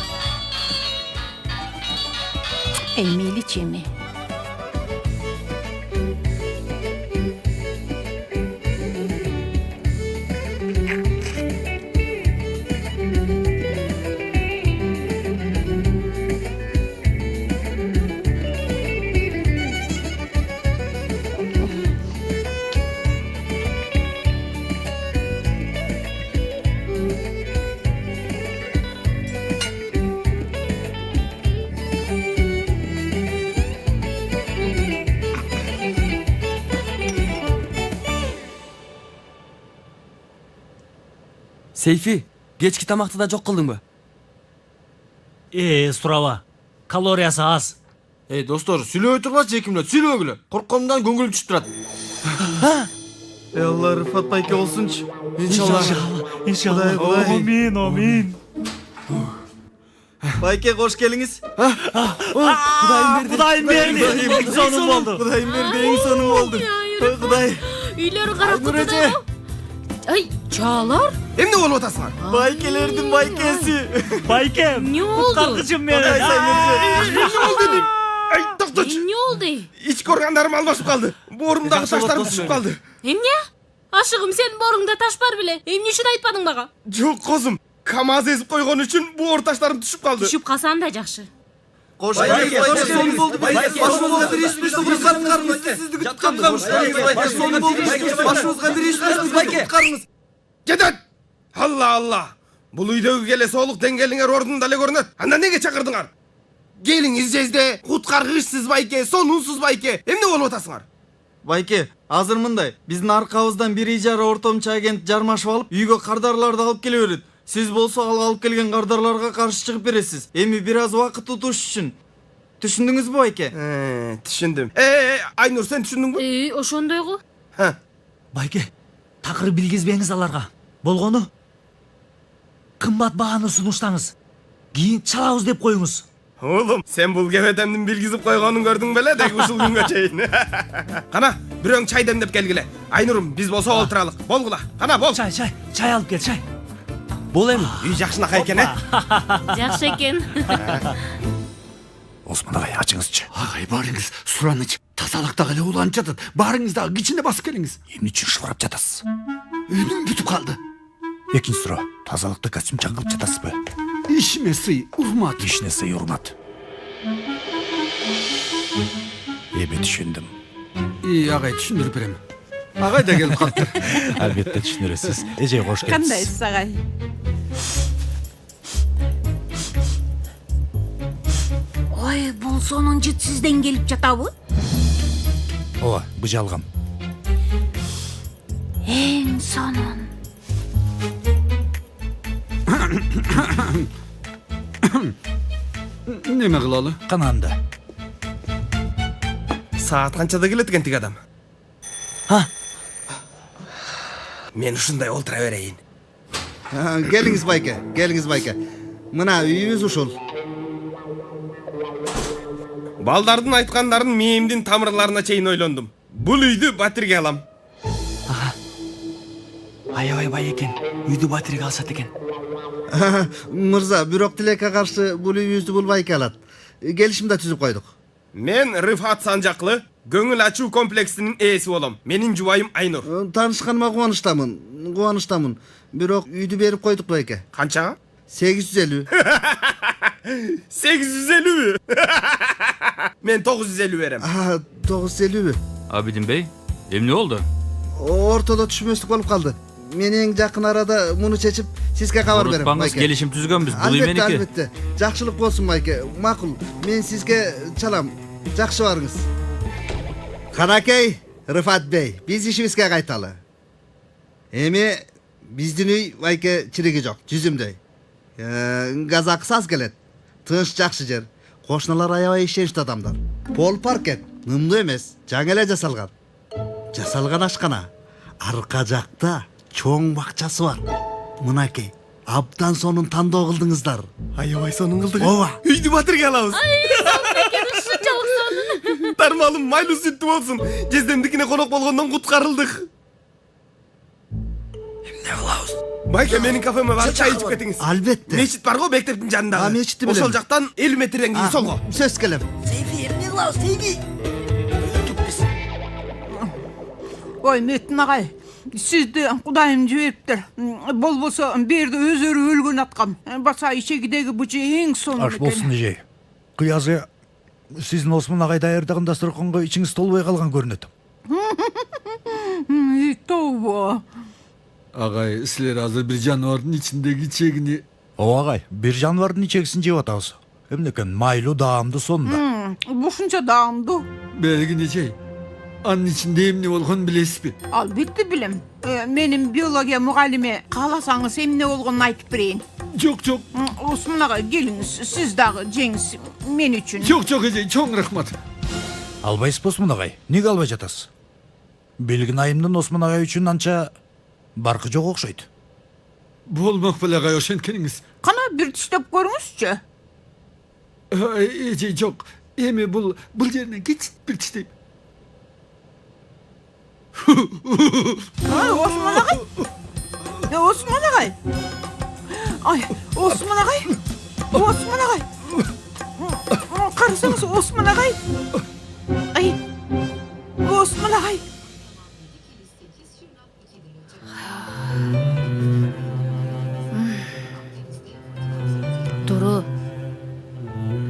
Emeli çemi. Сейфи, кечки тамакты да жок кылдыңбы? Сураба. Калориясы аз. Достор, сүйлөбөй тургулачы экимлет, сүйлөбөгүлө. Корккомдон көңүлүм түшүп турат. Allah Rıfat Bayke olsunç. İnşallah. İnşallah. Amin. Bayke hoş geliniz. Kudayım verdi. En sonum oldu. Kudayım verdi, en sonum oldu. Kuday. Үйлөрү карап турду. Ay, Çağlar. Эмне болуп атасыңар? Байкелердин байкеси. Bayke. Ne oldu? Kargıcım benim. Эмне болду дейм? Ай, токточу. Ne oldu? Ички органдарым албашып калды. Боорумдагы таштарым түшүп калды. Эмне? Ашыгым, сенин бооруңда таш бар беле? Эмне үчүн айтпадың мага? Жок козум. КамАЗ эзип койгон үчүн боор таштарым түшүп калды. Түшүп калсаң да жакшы. Hoş geldiniz. Son oldu. Başımıza bir iş düştü. Kurtarınız. Sizdi tutkandım. Son oldu. Başımıza bir iş düştü. Kurtarınız. Кетет! Алла алла! Бул үйдөгү келе соолук деңгээлиңер ордунда эле көрүнөт. Анда эмнеге чакырдыңар? Келиңиз жезде, куткаргычсыз байке, сонунсуз байке. Эмне болуп атасыңар? Байке, азыр мындай. Биздин аркабыздан бир ижара ортомчу агент жармашып алып, үйгө кардарларды алып келе берет. Сиз болсо алып келген кардарларга каршы чыгып бересиз. Эми бир аз убакыт утуш үчүн. Түшүндүңүзбү байке? Түшүндүм. Айнур, сен түшүндүңбү? Ошондойго. Байке, такыр билгизбеңиз аларга. Болгону кымбат бааны сунуштаңыз. Кийин чалабыз деп коюңуз. Oğlum, sen bul gevedemdin bilgizip koyganın gördün bele de uşul günge çeyin. Kana, birön çay demdep gelgile. Aynurum, biz bolsa olturalık. Bolgula. Kana, bol. Çay alıp gel, çay. Bol emi. Үй жакшынакай экен, э? Жакшы экен. Осман агай, ачыңызчы. Агай, барыңыз, сураныч. Тазалыктагы эле уланып жатат. Барыңыз дагы кичине басып келиңиз. Эмне үчүн шылырап жатасыз? Үнүм бүтүп калды. Экинчи суроо. Тазалыкта костюмчан кылып жатасызбы? Ишиме сый, урмат. Ишине сый, урмат. Эми түшүндүм. Агай, түшүндүрүп берем. Агай да келип калыптыр. Албетте түшүндүрөсүз. Эже кош келипсиз. Кандайсыз агай? Ой, бул сонун жыт сизден келип жатабы? Ооба, быжалгам. Эң сонун. Неме кылалы? Канаанда. Saat kançada келет экен тиги адам? Мен ушундай олтура берейин. Geliniz bayke, geliniz bayke. Mına üyümüz uşul. Балдардын айткандарын мээмдин тамырларына чейин ойлондум. Бул үйдү батирге алам. Аябай бай экен. Үйдү батирге алсат экен. Мырза, бирок тилекке каршы бул үйүбүздү бул байке алат. Келишим да түзүп койдук. Мен Рыфат Санжаклы, көңүл ачуу комплексинин ээси болом. Менин жубайым Айнур. Таанышканыма кубанычтамын. Бирок үйдү берип койдук байке. Канчага? 850. 850 Мен 950 берем. 950. Абидин бей, эмне болду? Ортодо түшүнбөстүк болуп калды. Мен эң жакын арада муну чечип, сизге кабар берем, Урутпаңыз, байке. келишим түзгөнбүз. Бул үй меники. Албетте. Жакшылык болсун, байке. Макул. Мен сизге чалам. Жакшы барыңыз. Канакей, Рыфат бей, биз ишибизге кайталы. Эми биздин үй байке чириги жок, жүзүмдөй. Газ акысы аз келет. Тынч жакшы жер. Кошуналар аябай ишеничтүү адамдар. Пол паркет, нымдуу эмес, жаңы эле жасалган. Жасалган ашкана. Арка жакта чоң бакчасы бар. Мынакей, абдан сонун тандоо кылдыңыздар. Аябай сонун кылдык. Ооба. Үйдү батирге алабыз. Ушунчалык сонун. Тармалым майлуу сүттүү болсун. Жездемдикине конок болгондон куткарылдык. Эмне кылабыз? Байке, менин кафеме барып чай ичип кетиңиз. Албетте. Мечит барго, мектептин жанындагы. Мечитти билем. Ошол жактан 50 метрден кийин солго. Сөз келем. Сейфи, эмне кылабыз, Сейфи? Ой, Метин агай, сизди Кудайым жибериптир. Болбосо берде өзөрү өлгөн аткам. Баса ичегидеги бужу эң сонун Аш болсун эже. Кыязы сиздин Осмон агай даярдаган дасторконго ичиңиз толбой калган көрүнөт. Тобо. Агай, силер азыр бир жаныбардын ичиндеги ичегини... Ооба агай, бир жаныбардын ичегисин жеп атабыз. Эмнекен майлуу даамдуу сонунда. Бушунча даамдуу. Бергини жей. Анын ичинде эмне болгонун билесизби? Албетте билем. Менин биология мугалими кааласаңыз эмне болгонун айтып берейин. Жок. Осмон агай, келиңиз, сиз дагы жеңиз мен үчүн. Жок, эже, чоң рахмат. Албайсыз Осмон агай, неге албай жатасыз? Белгин айымдын Осмон агай үчүн анча баркы жок окшойт. Болмок беле агай, ошенткениңиз. Кана бир тиштеп көрүңүзчү. Эже, жок. Эми бул жеринен кечип бир тиштейм. Осмон агай. Осмон агай. Ай, Осмон агай. Осмон агай. Карасаңыз, Осмон агай. Ай. Осмон агай.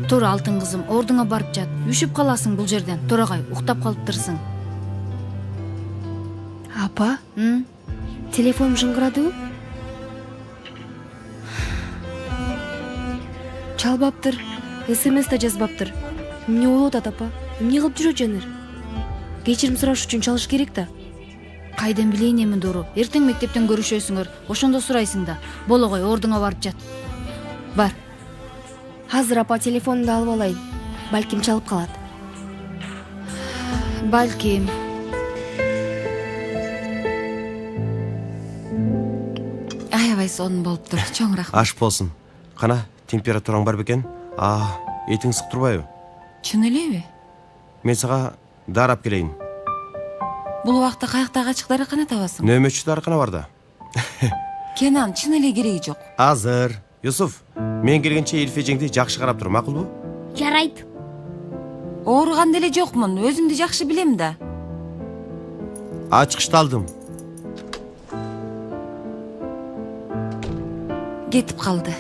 Тур алтын кызым, ордуңа барып жат. Үшүп каласың бул жерден. Торагай, уктап калыптырсың. Апа? Телефонум жыңгырадыбы? Чалбаптыр, СМС да жазбаптыр. Эмне болуп атат, апа? Эмне кылып жүрөт Жанер? Кечирим сураш үчүн чалыш керек да. Кайдан билейин эми Дору? Эртең мектептен көрүшөсүңөр. Ошондо сурайсың да. Боло кой, ордуңа барып жат. Бар. Азыр апа телефонумду алып алайын. Балким чалып калат. Балким. Аябай сонун болуптур. Чоң рахмат. Аш болсун. Кана, температураң бар бекен? Этиң сык турбайбы? Чын элеби? Мен сага дарап келейин. Бул убакта каяктагы ачык дарыкана табасың? Нөмөччү дарыкана бар да. Кенан, чын эле кереги жок. Азыр. Юсуф, мен келгенче Элфежеңди жакшы карап тур, макулбу? Жарайт. Ооруган деле жокмун, өзүмдү жакшы билем да. Ачкычталдым. Кетип калды.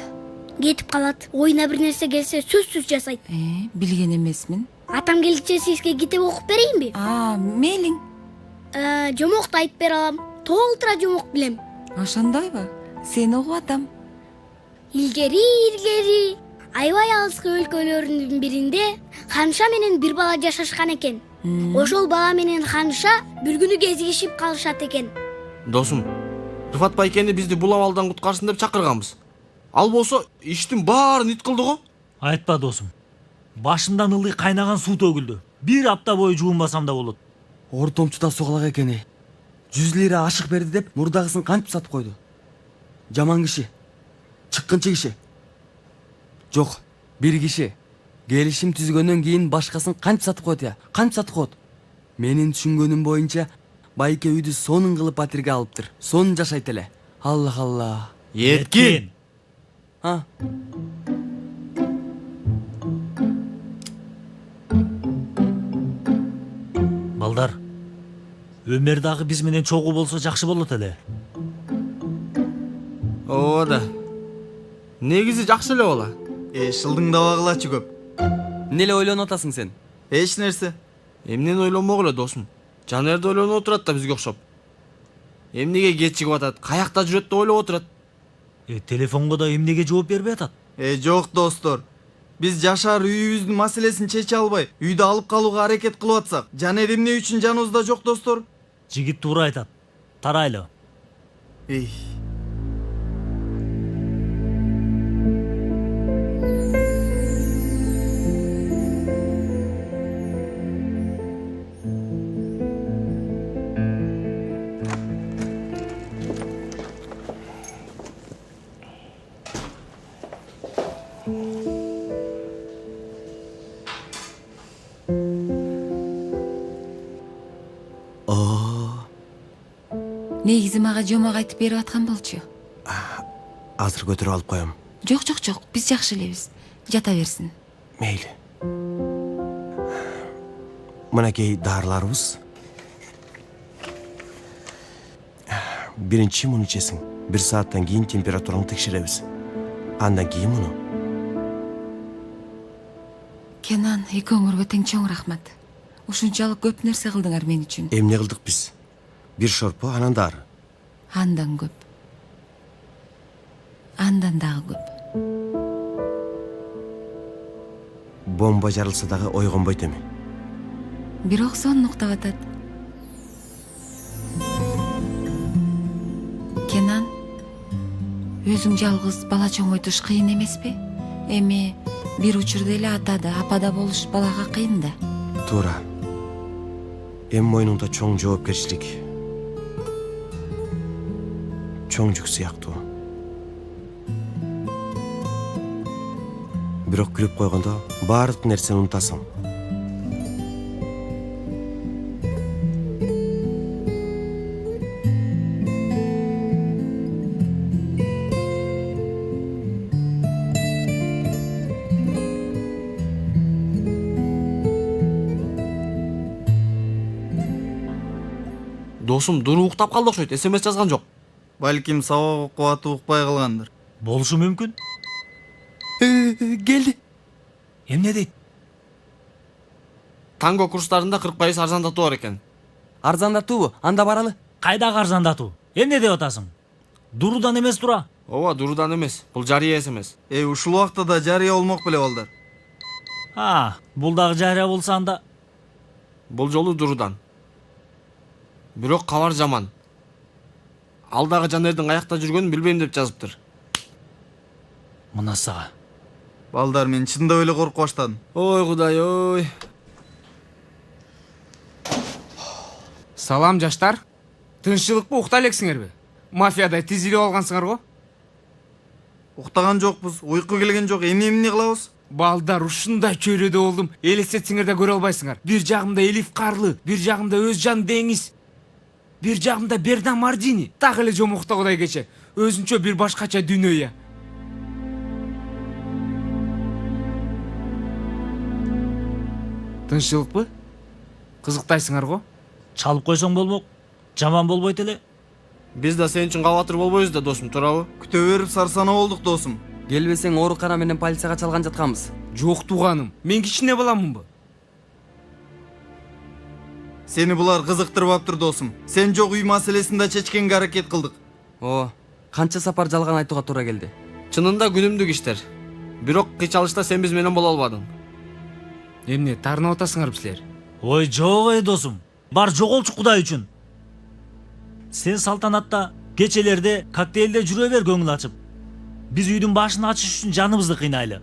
Кетип калат. Оюна бир нерсе келсе сөзсүз жасайт. Билген эмесмин. Атам келгиче сизге китеп окуп берейинби? Мейлиң. Жомокту айтып бере алам. Толтура жомок билем. Ошондойбу? Сени угуп атам. Илгери аябай алыскы өлкөлөрдүн биринде Ханыша менен бир бала жашашкан экен. Ошол бала менен Ханыша бир күнү кезигишип калышат экен. Досум, Рыфат байкени бизди бул абалдан куткарсын деп чакырганбыз. Ал болсо иштин баарын ит кылды го. Айтпа досум. Башымдан ылдый кайнаган суу төгүлдү. Бир апта бою жуунбасам да болот. Ортомчуда сугалак экени. 100 лира ашык берди деп мурдагысын кантип сатып койду. Жаман киши. Чыккынчы киши. Жок, бир киши. келишим түзгөндөн кийин башкасын кантип сатып коет я? Кантип сатып коет? Менин түшүнгөнүм боюнча байке үйдү сонун кылып батирге алыптыр. Сонун жашайт эле. Аллах алла. Еткин. А. Балдар, Өмөр дагы биз менен чогуу болсо жакшы болот эле. Ооба да. Негизи жакшы эле бола. Шылдың да багылачы көп. Неле ойлонуп атасың сен? Эч нерсе. Эмнени ойлонмок эле досум. Жанерде ойлонуп отурат да бизге окшоп. Эмнеге кечигип атат, каякта жүрөт деп ойлоп отурат. Телефонго да эмнеге жооп бербей атат? Жок достор. Биз жашар үйүбүздүн маселесин чече албай, үйдү алып калууга аракет кылып атсак, Жанер эмне үчүн жаныбызда жок достор? Жигит туура айтат. Тарайлы. Негизи мага жомок айтып берип аткан болчу. Азыр көтөрүп алып коем. Жок, биз жакшы элебиз. Жата берсин. Мейли. Мынакей дарыларыбыз. Биринчи муну ичесиң. 1 сааттан кийин температураңды текшеребиз. Андан кийин муну. Кенан, экөөңөргө тең чоң рахмат. Ушунчалык көп нерсе кылдыңар мен үчүн. Эмне кылдык биз? Бир шорпо, анан дары. Андан көп. Андан дагы көп. Бомба жарылса дагы ойгонбойт эми. Бирок сонун уктап атат. Кенан, өзүң жалгыз бала чоңойтуш кыйын эмеспи? Эми бир учурда эле атада, апада болуш балага кыйын да. Туура. Эми мойнуңда чоң жоопкерчилик. Чоң жүк сыяктуу. Бирок күлүп койгондо баардык нерсени унутасың. Досум дуру уктап калды окшойт, СМС жазган жок. Балким сабак окуп атып укпай калгандыр. Болушу мүмкүн. Келди. Эмне дейт? Танго курстарында 40% арзандатуу бар экен. Арзандатуубу? Анда баралы. Кайдагы арзандатуу? Эмне деп атасың? Дурудан эмес тура. Ооба, дурудан эмес. Бул жарыя СМС. Ушул убакта да жарыя болмок беле балдар. Бул дагы жарыя болсо анда. Бул жолу дурудан. Бирок кабар жаман. Алдагы Жанердин каякта жүргөнүн билбейм деп жазыптыр. Мына сага. Балдар, мен чындап эле коркуп баштадым. Ой кудай ой. Салам жаштар. Тынччылыкпы, укта элексиңерби? Мафияда тизилип алгансыңар го? Уктаган жокпуз, уйку келген жок. Эмне кылабыз? Балдар, ушундай чөйрөдө болдум. Элестетсеңер да көрө албайсыңар. Бир жагымда Элиф Карлы, бир жагымда Өзжан Деңиз, бир жагымда Бердан Мардини. Так эле жомокто кудай кече. Өзүнчө бир башкача дүйнө я. Тынччылыкпы? Кызыктайсыңар го? Чалып койсоң болмок. Жаман болбойт эле. Биз да сен үчүн кабатыр болбойбуз да, досум, туурабы? Күтө берип сарсана болдук, досум. Келбесең оорукана менен полицияга чалган жатканбыз. Жок тууганым, мен кичине баламынбы? Сени булар кызыктырбаптыр, досум. Сен жок үй маселесин да чечкенге аракет кылдык. Канча сапар жалган айтууга туура келди. Чынында күнүмдүк иштер. Бирок кыйчалышта сен биз менен боло албадың. Эмне, таарынып атасыңарбы силер? Ой, жок досум. Бар жоголчу Кудай үчүн. Сен салтанатта кечелерде коктейлде жүрө бер көңүл ачып. Биз үйдүн башын ачыш үчүн жаныбызды кыйнайлы.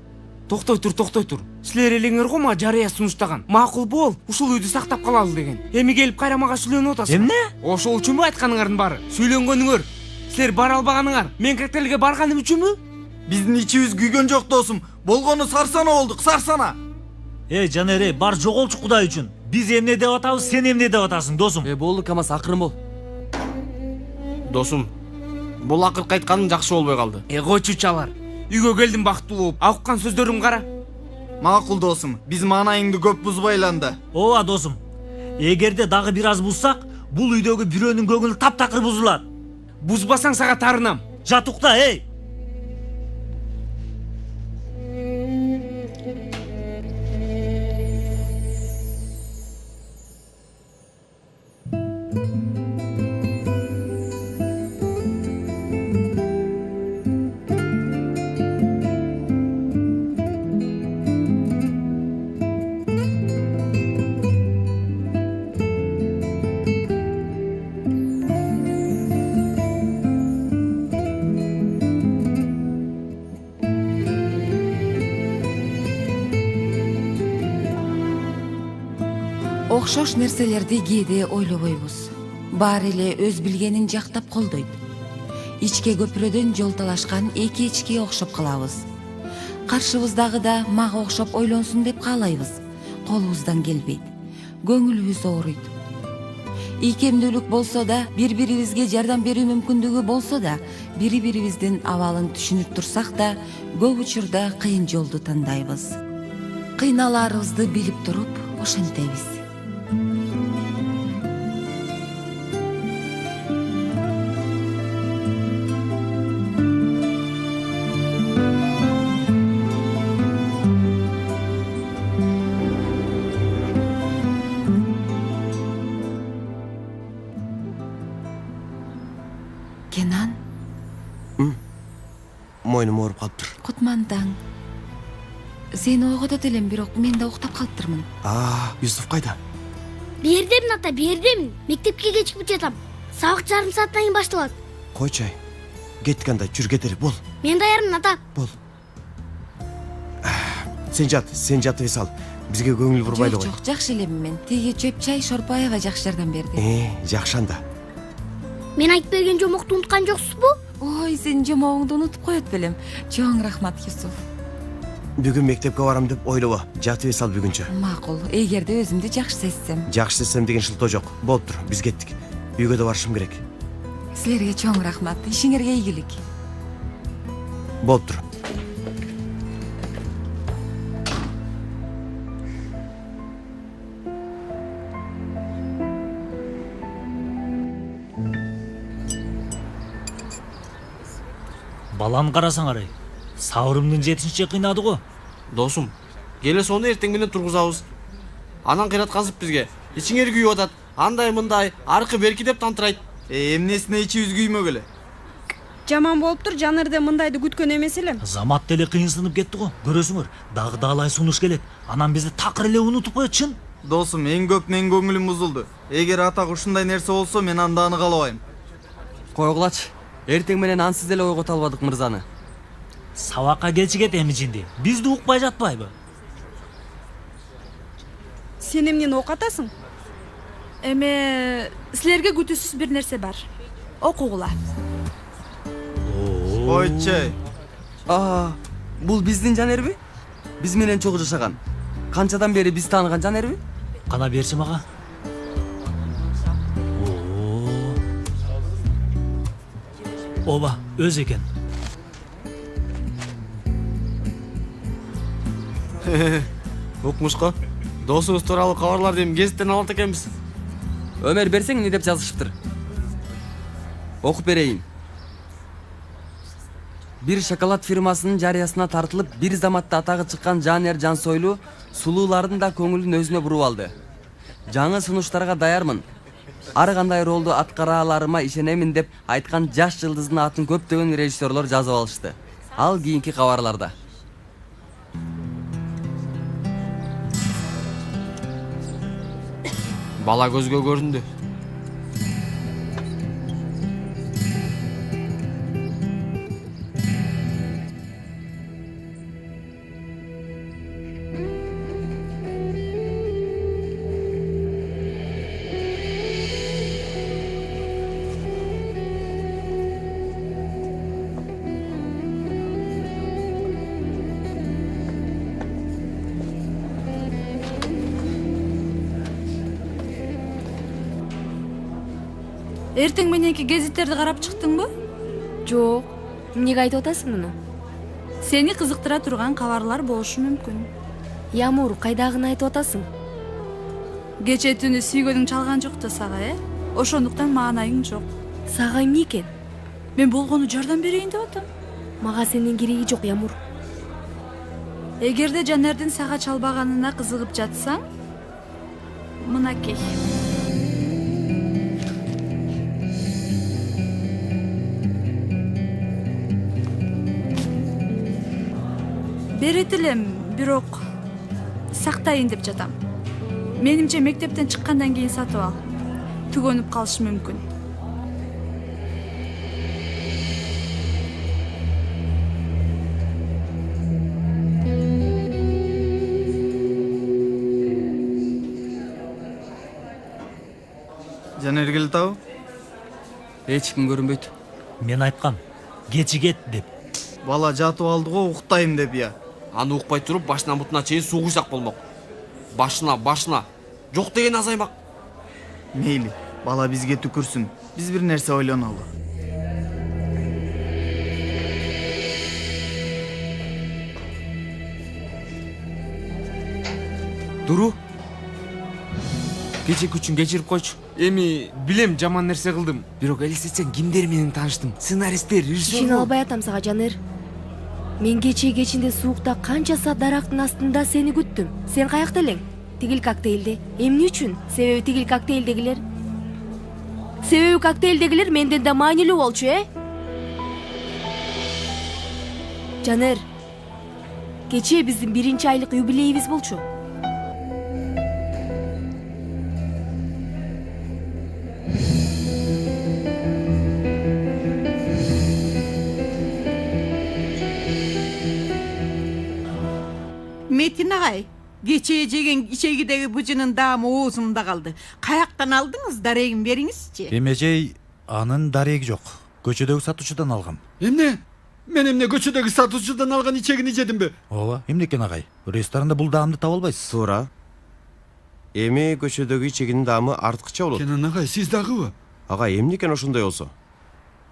Токтой тур. Силер элеңер го ма жарыя сунуштаган. Макул бол, ушул үйдү сактап калалы деген. Эми келип кайра мага сүйлөнүп атасың. Эмне? Ошол үчүнбү айтканыңардын баары? Сүйлөнгөнүңөр. Силер бара албаганыңар, мен коктейлге барганым үчүнбү? Биздин ичибиз күйгөн жок, досум. Болгону сарсана болдук, сарсана. Жанер, бар жоголчу Кудай үчүн. Биз эмне деп атабыз, сен эмне деп атасың, досум? Болду Камаз, акырын бол. Досум, бул акыркы айтканым жакшы болбой калды. Койчу чалар. Үйгө келдим бактылуу болуп. Аккан сөздөрүм кара. Макул досум, биз маанайыңды көп бузбайлы анда. Ооба досум. Эгерде дагы бир аз бузсак, бул үйдөгү бирөөнүн көңүлү таптакыр бузулат. Бузбасаң сага тарынам. Жат укта, эй! Окшош нерселерди кээде ойлобойбуз. Баары эле өз билгенин жактап колдойт. Ичке көпүрөдөн жол талашкан эки эчкиге окшоп калабыз. Каршыбыздагы да мага окшоп ойлонсун деп каалайбыз. Колубуздан келбейт. Көңүлүбүз ооруйт. Ийкемдүүлүк болсо да, бири-бирибизге жардам берүү мүмкүндүгү болсо да, бири-бирибиздин абалын түшүнүп турсак да, көп учурда кыйын жолду тандайбыз. Кыйналаарыбызды билип туруп, ошентебиз. Кенан, Мойнум ооруп калыптыр. Кутмандаң. Сени ойготот элем, бирок мен да уктап калыптырмын. Юсуф кайда? Бердемин ата, бердемин. Мектепке кечигип жатам. Сабак жарым сааттан кийин башталат. Койчу ай. Кеттик анда, жүр кетели, бол. Мен даярмын ата. Бол. Сен жатып эс ал. Бизге көңүл бурбайлы кой. Жок, жакшы элемин мен. Тиги Чөпчай Шорпаева жакшы жардам берди. Жакшы анда. Мен айтып берген жомокту унуткан жоксузбу? Ой, сен жомогуңду унутуп коет белем. Чоң рахмат, Юсуф. Бүгүн мектепке барам деп ойлобо. Жатып эс ал бүгүнчө. Макул. Эгерде өзүмдү жакшы сезсем. Жакшы сезсем деген шылтоо жок. Болуптур, биз кеттик. Үйгө да барышым керек. Силерге чоң рахмат. Ишиңерге ийгилик. Болуптур. Баланы карасаң арай. Сабырымдын жетинче кыйнады го. Досум, келе сону эртең менен тургузабыз. Анан кыйнаткансып бизге. Ичиңер күйүп атат. Андай мындай, аркы берки деп тантырайт. Эмнесине ичибиз күймөгөлө? Жаман болуптур, Жанырды мындайды күткөн эмес элем. Замат деле кыйынсынып кетти го. Көрөсүңөр, дагы даалай сунуш келет. Анан бизди такыр эле унутуп коет чын. Досум, эң көп менин көңүлүм бузулду. Эгер атак ушундай нерсе болсо, мен анданы каалабайм. Койгулачы. Эртең менен ансыз деле ойгото албадык мырзаны. Сабакка кечигет эмичинди. Бизди укпай жатпайбы? Сен эмнени окутасың? Силерге күтүүсүз бир нерсе бар. Окугула. Койчу. Бул биздин Жанерби? Биз менен чогуу жашаган. Канчадан бери биз тааныган Жанерби? Кана берчи мага. Оба, өзү экен. Укмушко. Досубуз тууралуу кабарларды эми гезиттен алат экенбиз. Өмөр берсең эмне деп жазышыптыр? Окуп берейин. Бир шоколад фирмасынын жарыясына тартылып, бир заматта атагы чыккан Жанер Жансойлуу сулуулардын да көңүлүн өзүнө буруп алды. Жаңы сунуштарга даярмын. Ар кандай ролду аткара аларыма ишенемин деп айткан жаш жылдыздын атын көптөгөн режиссерлор жазып алышты. Ал кийинки кабарларда. Бала көзгө көрүндү. Эртең мененки гезиттерди карап чыктыңбы? Жок. Эмнеге айтып атасың муну? Сени кызыктыра турган кабарлар болушу мүмкүн. Ямур, кайдагыны айтып атасың? Кече түнү сүйгөнүң чалган жок да сага, Ошондуктан маанайың жок. Сага эмне экен? Мен болгону жардам берейин деп атам. Мага сенин кереги жок, Ямур. Эгерде Жанердин сага чалбаганына кызыгып жатсаң, мынакей. Берет элем, бирок сактайын деп жатам. Менимче мектептен чыккандан кийин сатып ал. Түгөнүп калышы мүмкүн. Жанер келтабы? Эч ким көрүнбөйт. Мен айткам, кечигет деп. Бала жатып алды го, уктайм деп я. Аны укпай туруп башынан бутуна чейин суу куйсак болмок. Башына. Жок деген азаймак. Мейли, бала бизге түкүрсүн. Биз бир нерсе ойлонолу. Дуру. Кечеки үчүн кечирип койчу. Эми билем жаман нерсе кылдым. Бирок элестетсең кимдер менен тааныштым? Сценаристтер, Ишин режиссер. албай атам сага, Жанер. Мен кечинде суукта канча саат дарактын астында сени күттүм. Сен каякта элең? Тигил коктейлде. Эмне үчүн? Себеби тигил коктейлдегилер. Менден да маанилүү болчу, Жанер. Кечээ биздин 1-айлык юбилейибиз болчу. Метин агай, кечээ жеген ичегидеги быжынын даамы оозумда калды. Каяктан алдыңыз, дарегин бериңизчи. Эмежей, анын дареги жок. Көчөдөгү сатуучудан алгам. Эмне? Мен эмне көчөдөгү сатуучудан алган ичегини жедимби? Ооба, эмне экен агай? Ресторанда бул даамды таба албайсыз. Туура. Эми көчөдөгү ичегинин даамы артыкча болот. Кенен агай, сиз дагыбы? Ага, эмне экен ошондой болсо?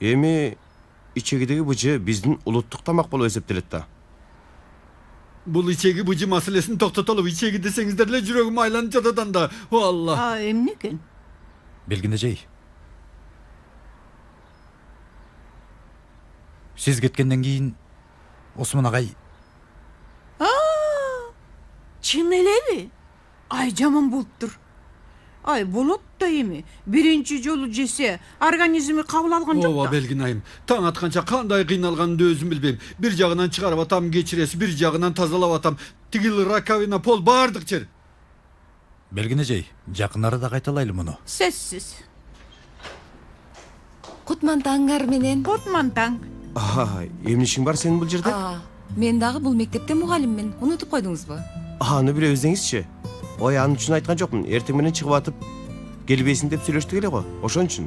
Эми ичегидеги быжы биздин улуттук тамак болуп эсептелет да. Бул ичеги быжы маселесин токтотолуп, ичеги десеңиздер эле жүрөгүм айланып жатат анда. О Алла. Эмне экен? Белгинежей. Сиз кеткенден кийин Осмон агай Чын элеби? Ай, жаман болуптур. Ай, болот да эми. Биринчи жолу жесе, организми кабыл алган жок Ооба, да. Белгинайым. Таң атканча кандай кыйналганымды өзүм билбейм. Бир жагынан чыгарып атам, кечиресиз, бир жагынан тазалап атам. Тигил раковина, пол бардык жер. Белгинежей, жакын арада кайталайлы муну. Сөзсүз. Кутман таңар менен. Кутман таң. Эмне ишиң бар сенин бул жерде? Мен дагы бул мектепте мугалиммин. Унутуп койдуңузбу? Аны билебиз деңизчи. Ой, аны үчүн айткан жокмун. Эртең менен чыгып атып, келбейсиң деп сүйлөштүк эле го. Ошон үчүн.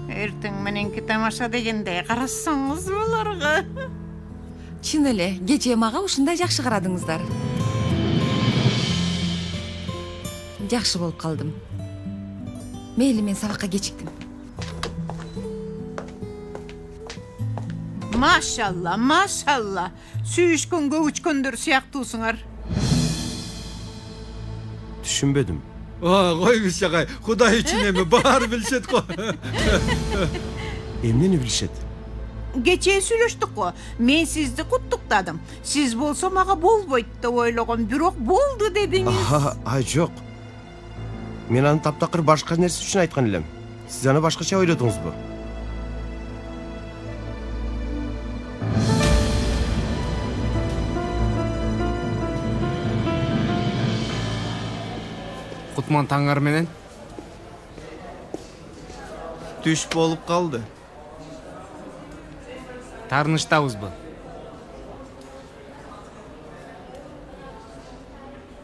Эртең мененки тамаша дегенде карасаңыз буларга. Чын эле, кечээ мага ушундай жакшы карадыңыздар. Жакшы болуп калдым. Мейли, мен сабакка кечиктим. Машалла, машалла. Сүйүшкөн көгүчкөндөр сыяктуусуңар. Түшүнбөдүм. Койгуз агай, Кудай үчүн эми баары билишет го. Эмнени билишет? Кечээ сүйлөштүк го. Мен сизди куттуктадым. Сиз болсо мага болбойт деп ойлогом, бирок болду дедиңиз. Ай, жок. Мен аны таптакыр башка нерсе үчүн айткан элем. Сиз аны башкача ойлодуңузбу? Кутман таңар менен Түш болуп калды. таарыныштабызбы?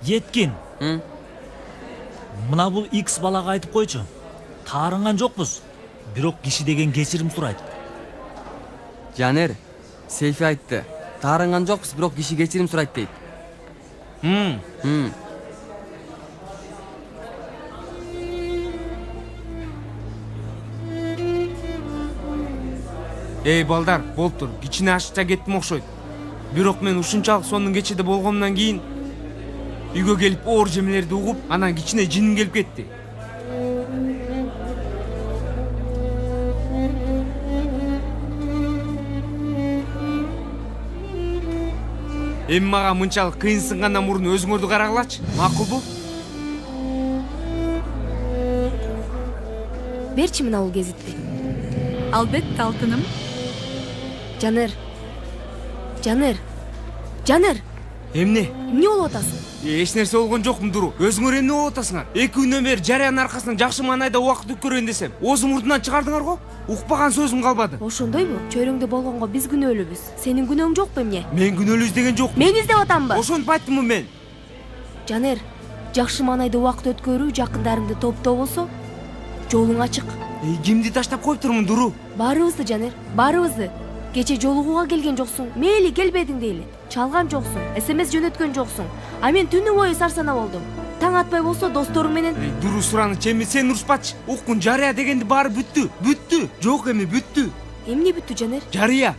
Еткин. Мына бул X балага айтып койчу. Таарынган жокпуз. Бирок киши деген кечирим сурайт. Жанер, Сейфи айтты. Таарынган жокпуз, бирок киши кечирим сурайт дейт. Эй балдар, болуптур, кичине ашыкча кеттим окшойт. Бирок мен ушунчалык сонун кечеде болгондон кийин үйгө келип оор жемелерди угуп, анан кичине жиним келип кетти. Эми мага мынчалык кыйынсынгандан мурун өзүңөрдү карагылачы, макулбу? Берчи мына бул гезитти. Албетте алтыным. Жаныр. Жаныр. Эмне? Эмне болуп атасың? Эч нерсе болгон жокмун Дуру. Өзүңөр эмне болуп атасыңар? 2 күндөн бери жарыянын аркасынан жакшы маанайда убакыт өткөрөйүн десем, оозум мурдунан чыгардыңар го? Укпаган сөзүм калбады. Ошондойбу? Чөйрөңдө болгонго биз күнөөлүүбүз. Сенин күнөөң жокпу эмне? Мен күнөөлүү издеген жокмун. Мен издеп атамбы? Ошентип айттыммы мен? Жаныр, жакшы маанайда убакыт өткөрүү, жакындарыңды топтоо болсо, жолуң ачык. Кимди таштап коюптурмун Дуру? Баарыбызды, Жаныр, баарыбызды. Кече жолугууга келген жоксуң, мейли келбедиң дейли. Чалган жоксуң, СМС жөнөткөн жоксуң. А мен түнү бою сарсана болдум. Таң атпай болсо досторуң менен. Дуру сураны чеми сен урушпачы. Уккун жарыя дегенди баары бүттү. Бүттү. Жок эми бүттү. Эмне бүттү, Жаныр? Жарыя.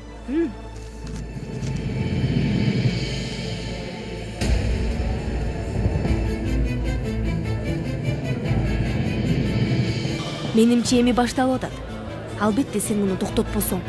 Менимче эми башталып атат. Албетте сен муну токтотпосоң.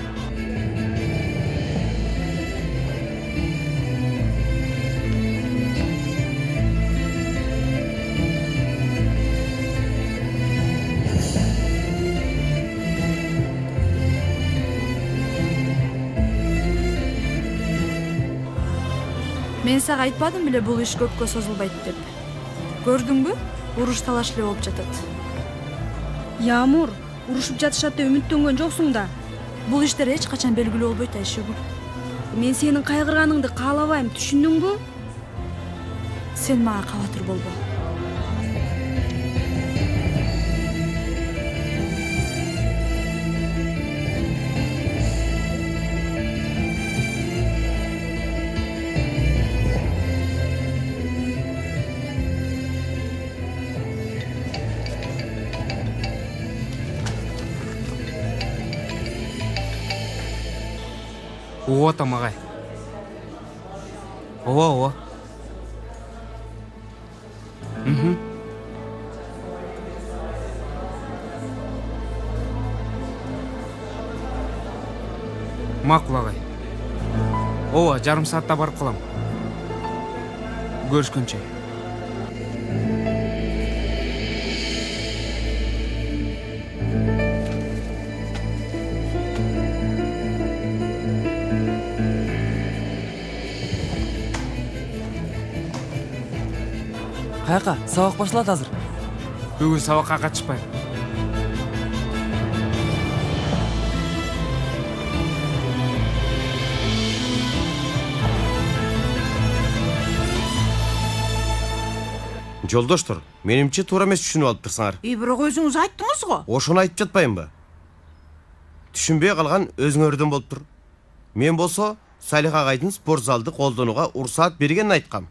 Мен сага айтпадым беле бул иш көпкө созулбайт деп. Көрдүңбү? Уруш талаш эле болуп жатат. Яамур, урушуп жатышат деп үмүттөнгөн жоксуң да. Бул иштер эч качан белгилүү болбойт Айшегүл. Мен сенин кайгырганыңды каалабайм, түшүндүңбү? Сен мага кабатыр болбо. Ооба атам агай. Ооба. Макул агай. Ооба, жарым саатта барып калам. Көрүшкөнчө. Каяка? Сабак башталат азыр. Бүгүн сабакка катышпайм. Жолдоштор, менимче туура эмес түшүнүп алыптырсыңар. Бирок өзүңүз айттыңыз го. Ошону айтып жатпаймынбы? Түшүнбөй калган өзүңөрдөн болуптур. Мен болсо Салих агайдын спорт залды колдонууга уруксаат бергенин айткам.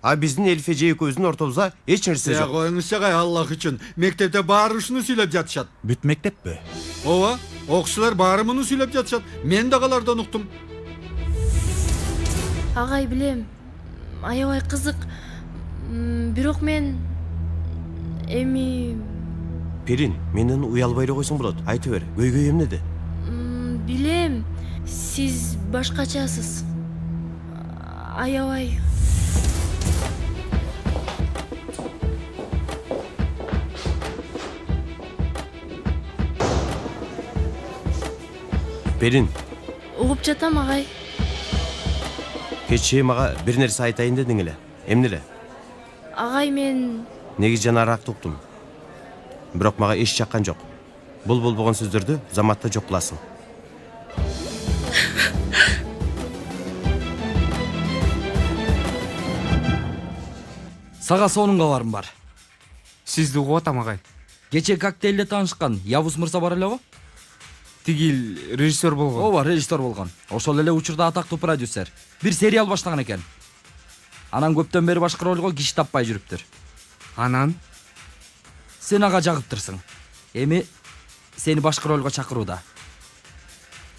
А биздин Элфеже экөөбүздүн ортобузда эч нерсе жок. Коюңуз агай, Аллах үчүн. Мектепте баары ушуну сүйлөп жатышат. Бүт мектеппи? Ооба, окуучулар баары муну сүйлөп жатышат. Мен да алардан уктум. Агай, билем. Аябай кызык. Бирок мен эми Перин, менден уялбай эле койсоң болот. Айта бер, көйгөй эмнеде? билем. Сиз башкачасыз. Аябай. Перин, Угуп жатам, агай. кечээ мага бир нерсе айтайын дедиң эле. Эмне эле? Агай, мен Негиз жанарак уктум. Бирок мага эч жаккан жок. Бул болбогон сөздөрдү заматта жок кыласың. Сага сонун кабарым бар. Сизди угуп атам агай. Кече коктейлде таанышкан Явуз мырза бар эле го? Тигил режиссер болгон. Ооба, режиссер болгон. Ошол эле учурда атактуу продюсер. Бир сериал баштаган экен. Анан көптөн бери башка ролго киши таппай жүрүптүр. Анан сен ага жагыптырсың. Эми сени башка ролго чакырууда.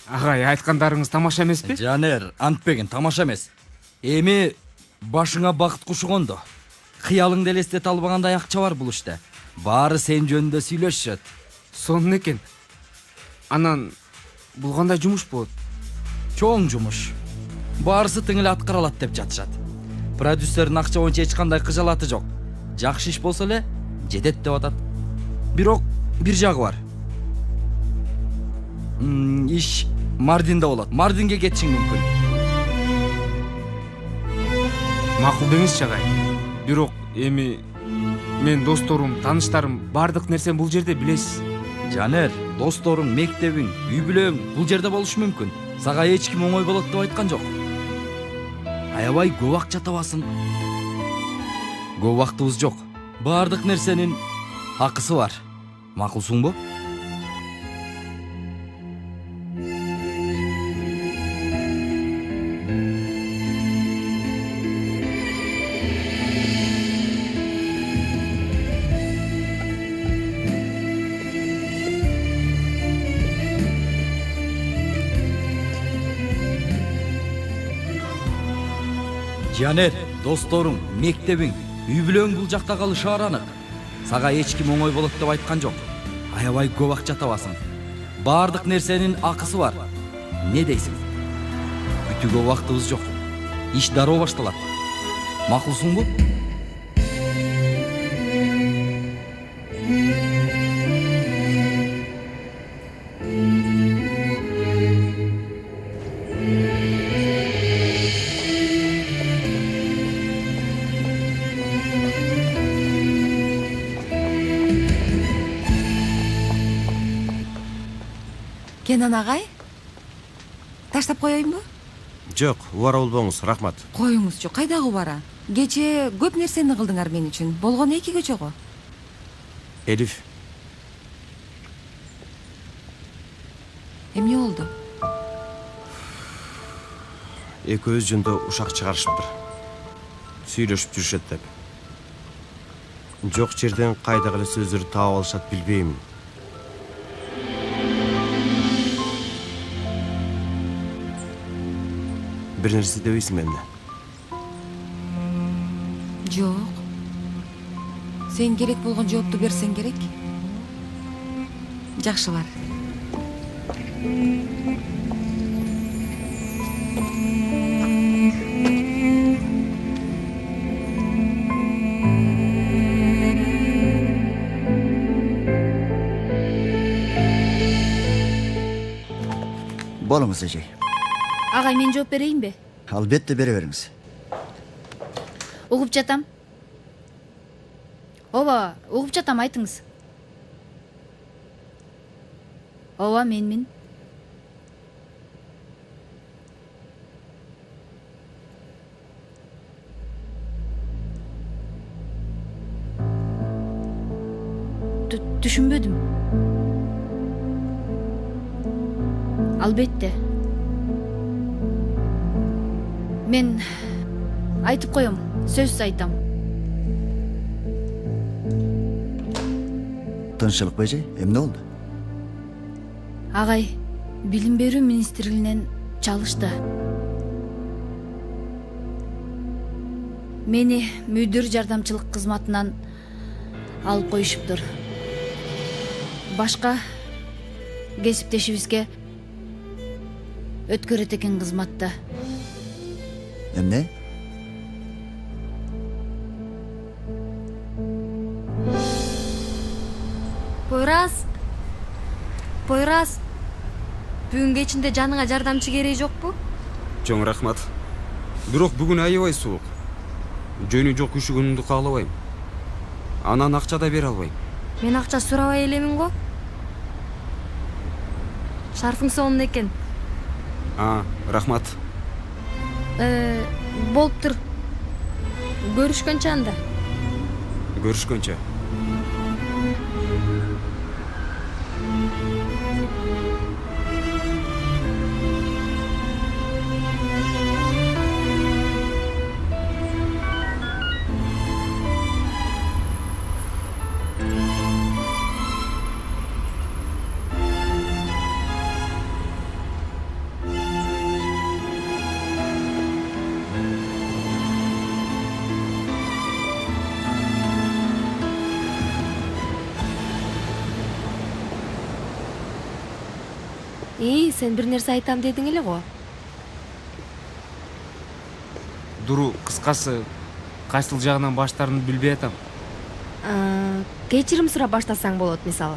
Агай, айткандарыңыз тамаша эмеспи? Жанер, антпеген тамаша эмес. Эми башыңа бакыт кушугондо. Кыялыңды элестете албагандай акча бар бул иште. Баары сен жөнүндө сүйлөшүшөт. Сонун экен. Анан бул кандай жумуш болот? Чоң жумуш. Баарысы тең эле аткаралат деп жатышат. Продюсердин акча боюнча эч кандай кыжалаты жок. Жакшы иш болсо эле жетет деп атат. Бирок бир жагы бар. Иш Мардинде болот. Мардинге кетишиң мүмкүн. Макул деңизчи агай. Бирок эми мен досторум, тааныштарым бардык нерсени бул жерде билесиз. Жанер, досторуң, мектебиң, үй бүлөң бул жерде болушу мүмкүн. Сага эч ким оңой болот деп айткан жок. Аябай көп акча табасың. Көп убактыбыз жок. Бардык нерсенин акысы бар. Макулсуңбу? Жанер, досторуң, мектебиң, үй бүлөң бул жакта калышы аранык. Сага эч ким оңой болот деп айткан жок. Аябай көп акча табасың. Бардык нерсенин акысы бар. Не дейсиң? Бүтүүгө убактыбыз жок. Иш дароо башталат. Макулсуңбу? Кенан агай, таштап коеюнбу? Жок, убара болбоңуз, рахмат. Коюңузчу, кайдагы убара? Кече көп нерсени кылдыңар мен үчүн. Болгону 2 кечего. Элиф. Эмне болду? Экөөбүз жөнүндө ушак чыгарышыптыр. Сүйлөшүп жүрүшөт деп. Жок жерден кайдагы эле сөздөрдү таап алышат билбейм. Бир нерсе дебейсиң менде? Жок. Сен керек болгон жоопту берсең керек. Жакшы бар. Болуңуз эжей. Агай, мен жооп берейинби? Албетте бере бериңиз. Угуп жатам. Ооба, угуп жатам, айтыңыз. Ооба, менмин. Түшүнбөдүм. Албетте. Мен айтып коем, сөзсүз айтам. Тынччылык бежей, эмне болду? Агай, билим берүү министрлигинен чалышты. Мени мүдүр жардамчылык кызматынан алып коюшуптур. Башка кесиптешибизге өткөрөт экен кызматты. Эмне? Пойрас. Пойрас. Бүгүн кечинде жаныңа жардамчы кереги жокпу? Чоң рахмат. Бирок бүгүн аябай суук. Жөнү жок үшүгөнүмдү каалабайм. Анан акча да бере албайм. Мен акча сурабай элемин го. Шарфың сонун экен. Рахмат. Болуптур. Көрүшкөнчө анда. Көрүшкөнчө. Сен бир нерсе айтам дедиң эле го. Дуру, кыскасы кайсыл жагынан баштарымды билбей атам. Кечирим сурап баштасаң болот, мисалы.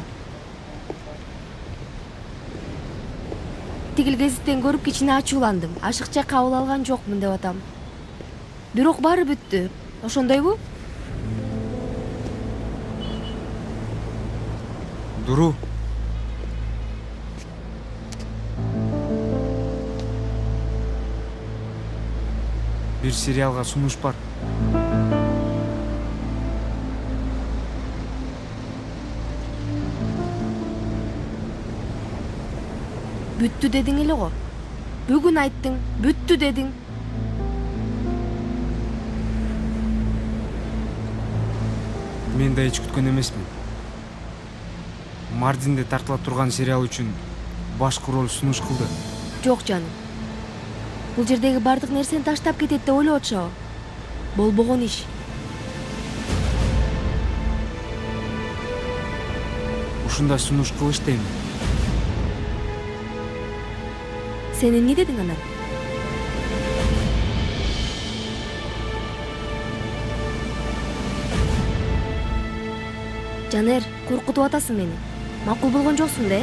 Тигил гезиттен көрүп кичине ачууландым. Ашыкча кабыл алган жокмун деп атам. Бирок баары бүттү. Ошондойбу? Дуру. Бир сериалга сунуш бар. Бүттү дедиң эле го. Бүгүн айттың, бүттү дедиң. Мен да эч күткөн эмесмин. Мардинде тартыла турган сериал үчүн башкы роль сунуш кылды. Жок жаным. Бул жердеги бардык нерсени таштап кетет деп ойлоп атышабы? Болбогон иш. Ушундай сунуш кылыш дейм. Сен эмне дедиң анан? Жанер, коркутуп атасың мени. Макул болгон жоксуң да,